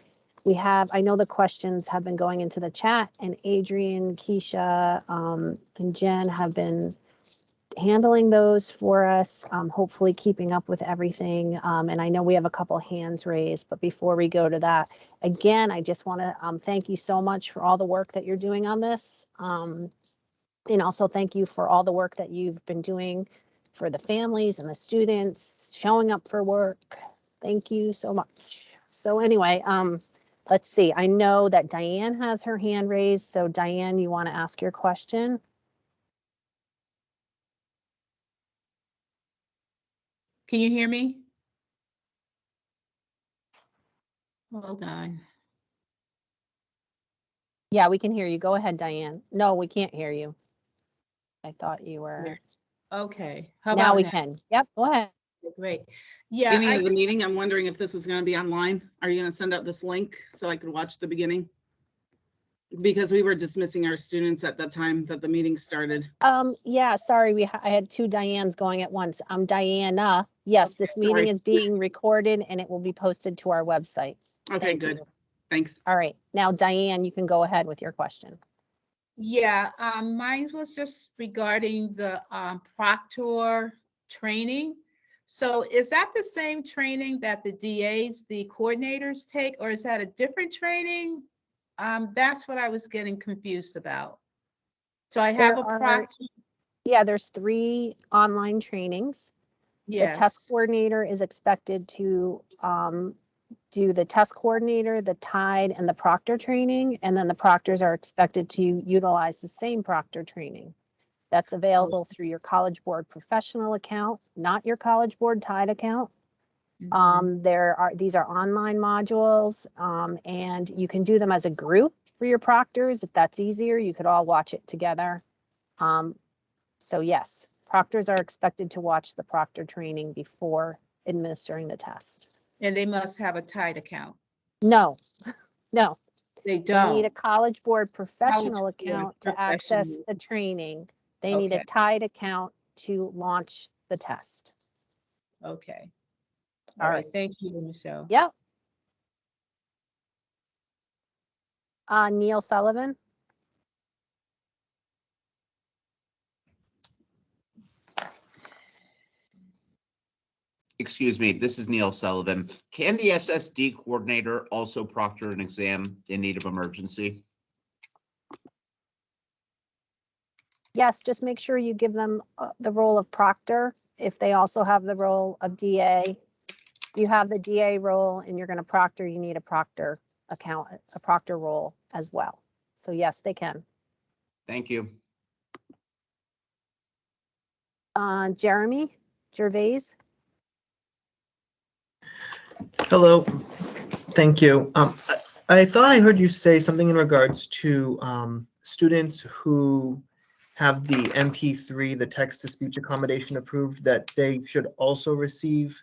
I know the questions have been going into the chat, and Adrian, Keisha, and Jen have been handling those for us, hopefully keeping up with everything. And I know we have a couple hands raised, but before we go to that, again, I just want to thank you so much for all the work that you're doing on this. And also thank you for all the work that you've been doing for the families and the students showing up for work. Thank you so much. So anyway, let's see. I know that Diane has her hand raised. So Diane, you want to ask your question? Can you hear me? Hold on. Yeah, we can hear you. Go ahead, Diane. No, we can't hear you. I thought you were. Okay. How Now about we now? can. Yep, go ahead. Great. Yeah, Beginning of the meeting, I'm wondering if this is going to be online. Are you going to send out this link so I could watch the beginning? Because we were dismissing our students at the time that the meeting started. Yeah, sorry, I had two Dianes going at once. I'm Diana. Yes, Okay, this meeting sorry. is being recorded and it will be posted to our website. Okay, Thank good. you. Thanks. All right, now Diane, you can go ahead with your question. Yeah, mine was just regarding the proctor training. So is that the same training that the DAs, the coordinators take, or is that a different training? That's what I was getting confused about. So I have a There are- proctor. Yeah, there's 3 online trainings. The test Yes. coordinator is expected to do the test coordinator, the TIDE, and the proctor training, and then the proctors are expected to utilize the same proctor training. That's available through your College Board professional account, not your College Board TIDE account. These are online modules, and you can do them as a group for your proctors if that's easier. You could all watch it together. So yes, proctors are expected to watch the proctor training before administering the test. And they must have a TIDE account. No, no. They They need a don't. College Board professional Board account to access professional. the training. They need a Okay. TIDE account to launch the test. Okay. All All right. right. Thank you, Michelle. Yep. Neil Sullivan. Excuse me, this is Neil Sullivan. Can the SSD coordinator also proctor an exam in need of emergency? Yes, just make sure you give them the role of proctor. If they also have the role of DA, you have the DA role and you're going to proctor, you need a proctor account, a proctor role as well. So yes, they can. Thank you. Jeremy Gervais. Hello, thank you. I thought I heard you say something in regards to students who have the MP3, the text-to-speech accommodation approved, that they should also receive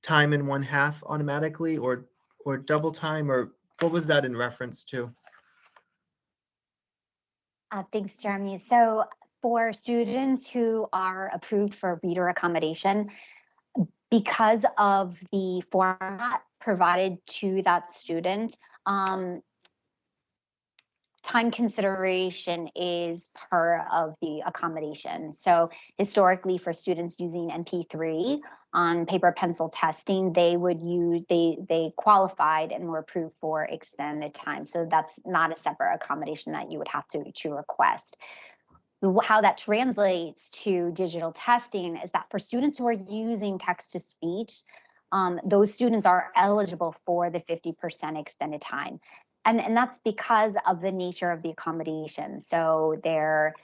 time in 1/2 automatically, or double time, or what was that in reference to? Thanks, Jeremy. So for students who are approved for reader accommodation, because of the format provided to that student, time consideration is part of the accommodation. So historically, for students using MP3 on paper pencil testing, they would use, they qualified and were approved for extended time. So that's not a separate accommodation that you would have to request. How that translates to digital testing is that for students who are using text to speech, those students are eligible for the 50% extended time. And that's because of the nature of the accommodation. So they're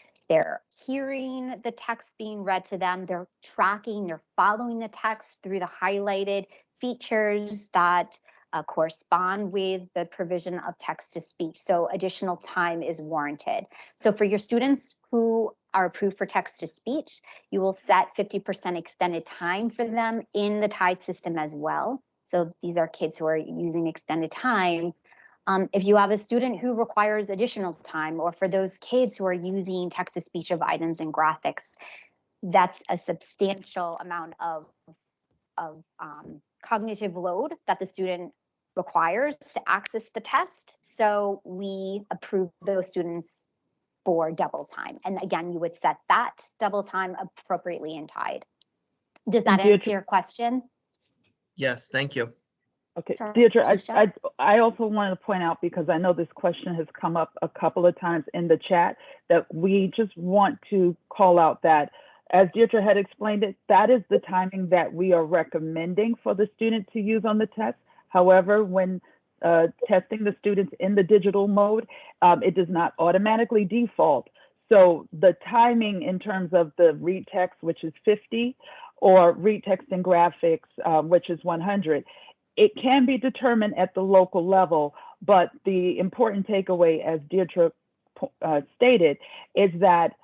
hearing the text being read to them, they're tracking, they're following the text through the highlighted features that correspond with the provision of text to speech. So additional time is warranted. So for your students who are approved for text to speech, you will set 50% extended time for them in the TIDE system as well. So these are kids who are using extended time If you have a student who requires additional time, or for those kids who are using text-to-speech avoidance and graphics, that's a substantial amount of cognitive load that the student requires to access the test. So we approve those students for double time. And again, you would set that double time appropriately in Tide. Does that Deirdre- answer your question? Yes, thank you. Okay, Sure. Deirdre, Keisha? I also wanted to point out, because I know this question has come up a couple of times in the chat, that we just want to call out that, as Deirdre had explained it, that is the timing that we are recommending for the student to use on the test. However, when testing the students in the digital mode, it does not automatically default. So the timing in terms of the read text, which is 50, or read text and graphics, which is 100, it can be determined at the local level, but the important takeaway, as Deirdre stated, is that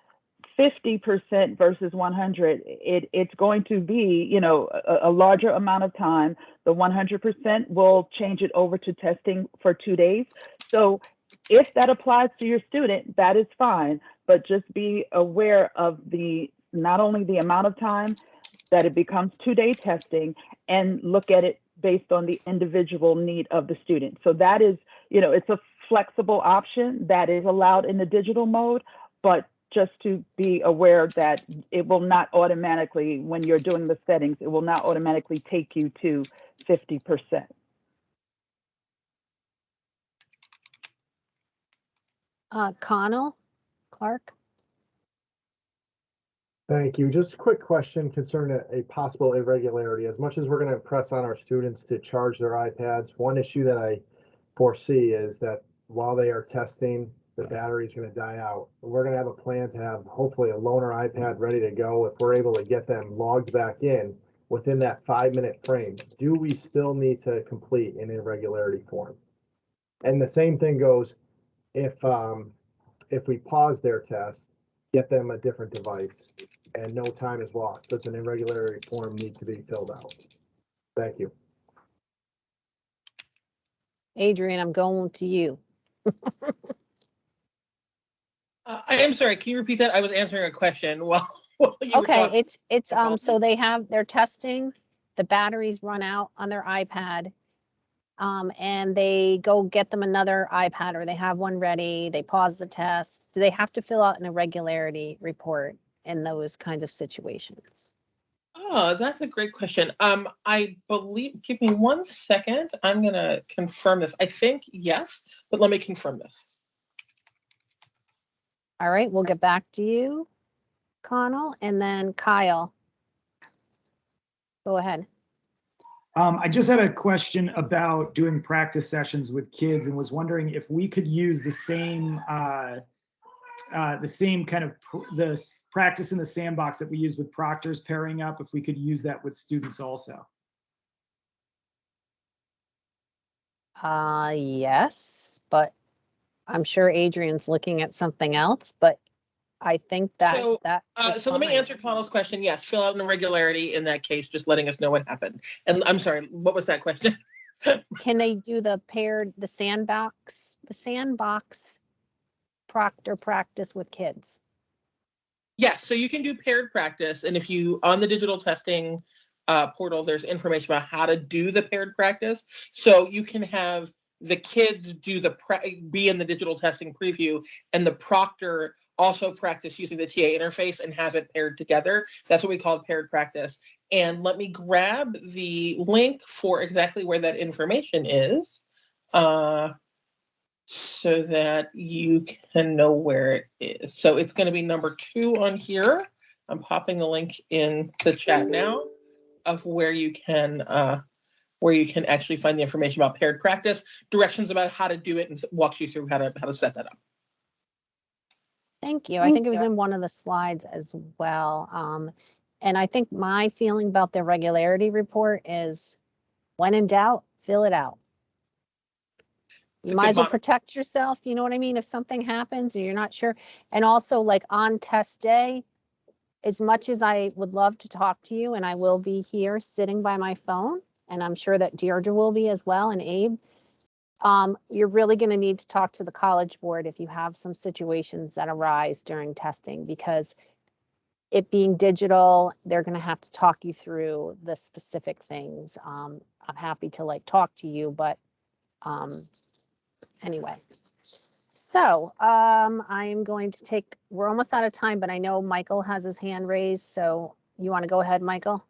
50% versus 100, it's going to be, you know, a larger amount of time. The 100% will change it over to testing for 2 days. So if that applies to your student, that is fine, but just be aware of not only the amount of time that it becomes 2-day testing, and look at it based on the individual need of the student. So that is, you know, it's a flexible option that is allowed in the digital mode, but just to be aware that it will not automatically, when you're doing the settings, it will not automatically take you to 50%. Connell Clark. Thank you. Just a quick question concerning a possible irregularity. As much as we're going to press on our students to charge their iPads, one issue that I foresee is that while they are testing, the battery is going to die out. We're going to have a plan to have hopefully a loaner iPad ready to go if we're able to get them logged back in within that 5-minute frame. Do we still need to complete an irregularity form? And the same thing goes if we pause their test, get them a different device, and no time is lost. Does an irregularity form need to be filled out? Thank you. Adrian, I'm going to you. I am sorry, can you repeat that? I was answering a question while you were Okay, talking. it's about- so they're testing, the batteries run out on their iPad. And they go get them another iPad, or they have one ready, they pause the test. Do they have to fill out an irregularity report in those kinds of situations? Oh, that's a great question. I believe, give me 1 second. I'm gonna confirm this. I think yes, but let me confirm this. All right, we'll get back to you, Connell, and then Kyle. Go ahead. I just had a question about doing practice sessions with kids, and was wondering if we could use the same kind of practice in the sandbox that we use with proctors pairing up, if we could use that with students also. Yes, but I'm sure Adrian's looking at something else, but I think that So, is So let me fine. answer Connell's question. Yes, fill out an irregularity in that case, just letting us know what happened. And I'm sorry, what was that question? Can they do the sandbox proctor practice with kids? Yes, so you can do paired practice, and if you, on the digital testing portal, there's information about how to do the paired practice. So you can have the kids do be in the digital testing preview, and the proctor also practice using the TA interface and have it paired together. That's what we call paired practice. And let me grab the link for exactly where that information is, so that you can know where it is. So it's going to be number 2 on here. I'm popping the link in the chat now of where you can actually find the information about paired practice, directions about how to do it, and walks you through how to set that up. Thank you. I think it was in one of the slides as well. And I think my feeling about the regularity report is, when in doubt, fill it out. You might as well protect yourself, you know what I mean? If something happens and you're not sure. And also, like, on test day, as much as I would love to talk to you, and I will be here sitting by my phone, and I'm sure that Deirdre will be as well, and Abe, You're really going to need to talk to the College Board if you have some situations that arise during testing, because it being digital, they're going to have to talk you through the specific things. I'm happy to like talk to you, but anyway. So I'm going to take, we're almost out of time, but I know Michael has his hand raised. So you want to go ahead, Michael?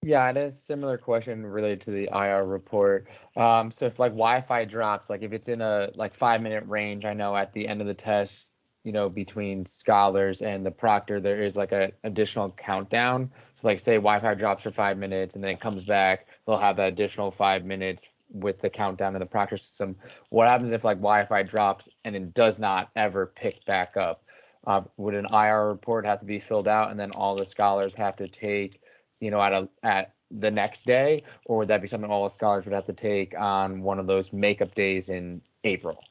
Yeah, I had a similar question related to the IR report. So if like Wi-Fi drops, like if it's in a like 5-minute range, I know at the end of the test, you know, between scholars and the proctor, there is like a additional countdown. So like say Wi-Fi drops for 5 minutes and then it comes back, they'll have that additional 5 minutes with the countdown in the proctor system. What happens if like Wi-Fi drops and it does not ever pick back up? Would an IR report have to be filled out and then all the scholars have to take, you know, at the next day, or would that be something all the scholars would have to take on one of those makeup days in April?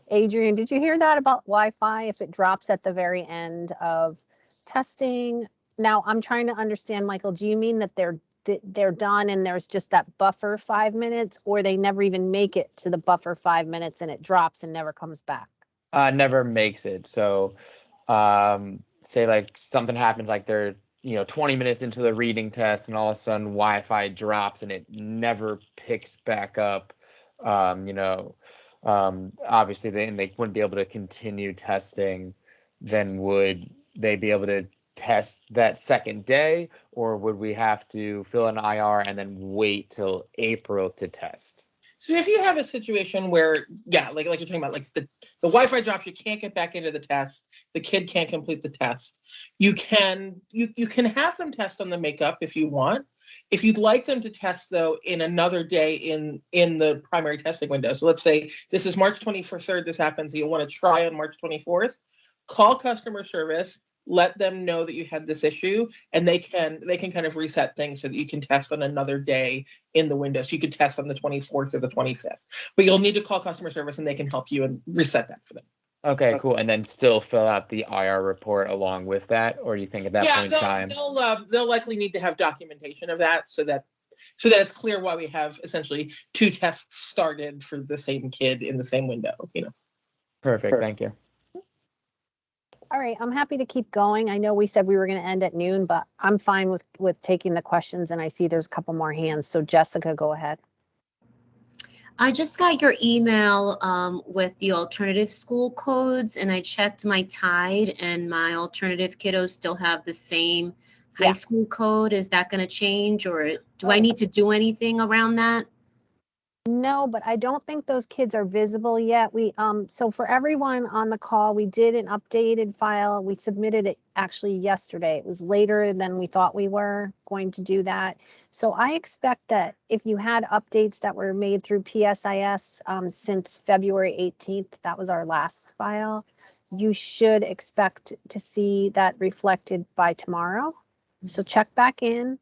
Adrian, did you hear that about Wi-Fi if it drops at the very end of testing? Now, I'm trying to understand, Michael, do you mean that they're done and there's just that buffer 5 minutes, or they never even make it to the buffer 5 minutes and it drops and never comes back? Never makes it. So say like something happens, like they're, you know, 20 minutes into the reading test and all of a sudden Wi-Fi drops and it never picks back up. You know, obviously they wouldn't be able to continue testing. Then would they be able to test that second day, or would we have to fill an IR and then wait till April to test? So if you have a situation where, yeah, like you're talking about, like the Wi-Fi drops, you can't get back into the test, the kid can't complete the test, you can have them test on the makeup if you want. If you'd like them to test though in another day in the primary testing window, so let's say this is March 23rd, this happens, you want to try on March 24th, call customer service, let them know that you had this issue, and they can kind of reset things so that you can test on another day in the window. So you could test on the 24th or the 25th, but you'll need to call customer service and they can help you and reset that for them. Okay, cool. And then still fill out the IR report along with that, or do you think at that point in time? They'll likely need to have documentation of that so that it's clear why we have essentially 2 tests started for the same kid in the same window, you know. Perfect. Thank you. All right, I'm happy to keep going. I know we said we were going to end at noon, but I'm fine with taking the questions, and I see there's a couple more hands. So Jessica, go ahead. I just got your email with the alternative school codes, and I checked my Tide, and my alternative kiddos still have the same high school code. Is that going to change, or do I need to do anything around that? No, but I don't think those kids are visible yet. We so for everyone on the call, we did an updated file. We submitted it actually yesterday. It was later than we thought we were going to do that. So I expect that if you had updates that were made through PSIS since February 18th, that was our last file, you should expect to see that reflected by tomorrow. So check back in.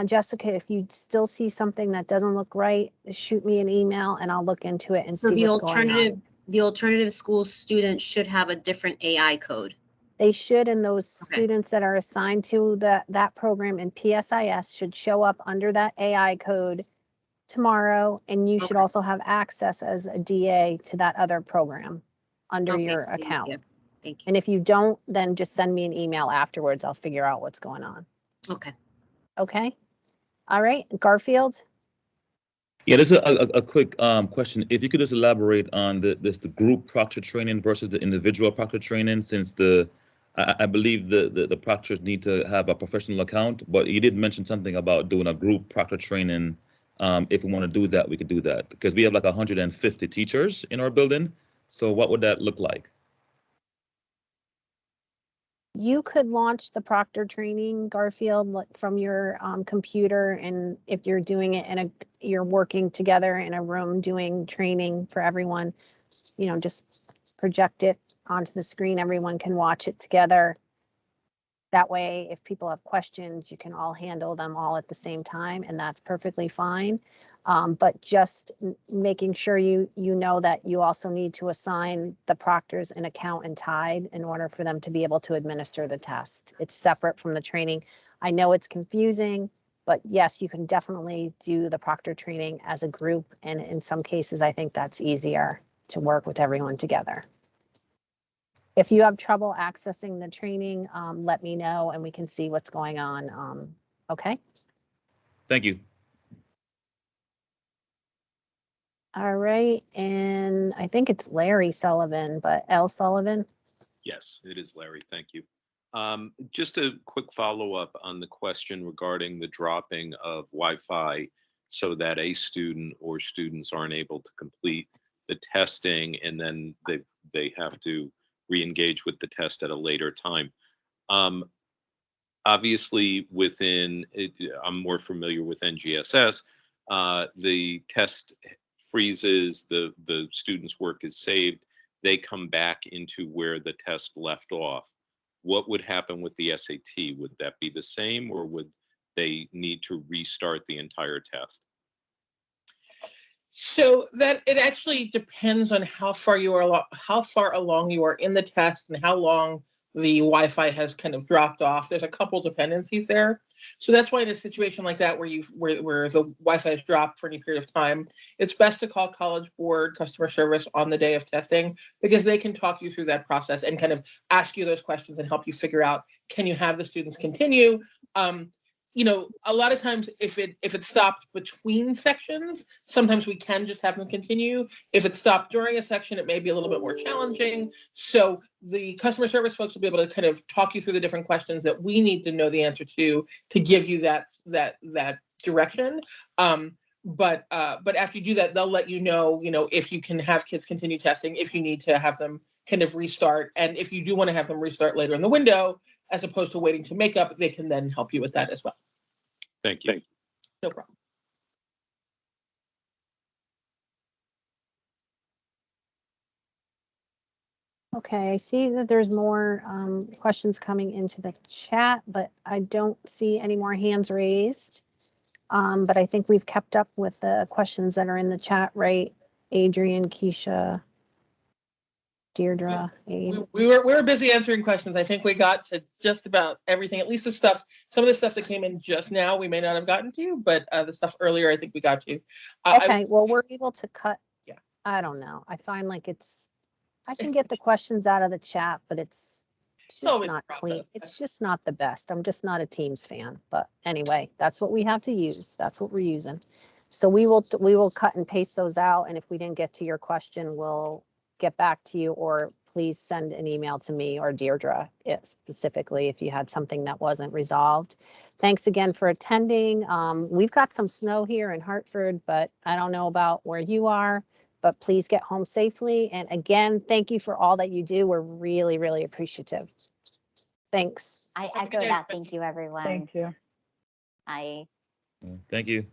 Jessica, if you still see something that doesn't look right, shoot me an email and I'll look into it and see what's going on. The alternative school students should have a different AI code. They should, and those students that are assigned to that program in PSIS should show up under that AI code tomorrow, and you should also have access as a DA to that other program under your account. Thank you. And if you don't, then just send me an email afterwards. I'll figure out what's going on. Okay. Okay. All right. Garfield? Yeah, this is a quick question. If you could just elaborate on the group proctor training versus the individual proctor training, since I believe the proctors need to have a professional account, but you did mention something about doing a group proctor training. If we want to do that, we could do that because we have like 150 teachers in our building. So what would that look like? You could launch the proctor training, Garfield, from your computer, and if you're doing it you're working together in a room doing training for everyone, you know, just project it onto the screen. Everyone can watch it together. That way, if people have questions, you can all handle them all at the same time, and that's perfectly fine. But just making sure you know that you also need to assign the proctors an account in Tide in order for them to be able to administer the test. It's separate from the training. I know it's confusing. But yes, you can definitely do the proctor training as a group. And in some cases, I think that's easier to work with everyone together. If you have trouble accessing the training, let me know and we can see what's going on. Okay. Thank you. All right. And I think it's Larry Sullivan, but L Sullivan. Yes, it is Larry. Thank you. Just a quick follow-up on the question regarding the dropping of Wi-Fi so that a student or students aren't able to complete the testing and then they have to re-engage with the test at a later time. Obviously, I'm more familiar with NGSS. The test freezes, the student's work is saved, they come back into where the test left off. What would happen with the SAT? Would that be the same, or would they need to restart the entire test? So that it actually depends on how far along you are in the test and how long the Wi-Fi has kind of dropped off. There's a couple dependencies there. So that's why in a situation like that where the Wi-Fi has dropped for any period of time, it's best to call College Board customer service on the day of testing, because they can talk you through that process and kind of ask you those questions and help you figure out, can you have the students continue? A lot of times if it stopped between sections, sometimes we can just have them continue. If it stopped during a section, it may be a little bit more challenging. So the customer service folks will be able to kind of talk you through the different questions that we need to know the answer to give you that direction. But after you do that, they'll let you know, if you can have kids continue testing, if you need to have them kind of restart. And if you do want to have them restart later in the window, as opposed to waiting to make up, they can then help you with that as well. Thank you. No problem. Okay, I see that there's more questions coming into the chat, but I don't see any more hands raised. But I think we've kept up with the questions that are in the chat, right? Adrian, Keisha, Deirdre, Abe. We were busy answering questions. I think we got to just about everything, at least some of the stuff that came in just now, we may not have gotten to, but the stuff earlier, I think we got to. Okay, well, we're able to cut. Yeah. I don't know. I find like I can get the questions out of the chat, but it's just not clean. It's just not the best. I'm just not a Teams fan. But anyway, that's what we have to use. That's what we're using. So we will cut and paste those out. And if we didn't get to your question, we'll get back to you, or please send an email to me or Deirdre specifically if you had something that wasn't resolved. Thanks again for attending. We've got some snow here in Hartford, but I don't know about where you are. But please get home safely. And again, thank you for all that you do. We're really, really appreciative. Thanks. I echo that. Thank you, everyone. Thank you. I Thank you.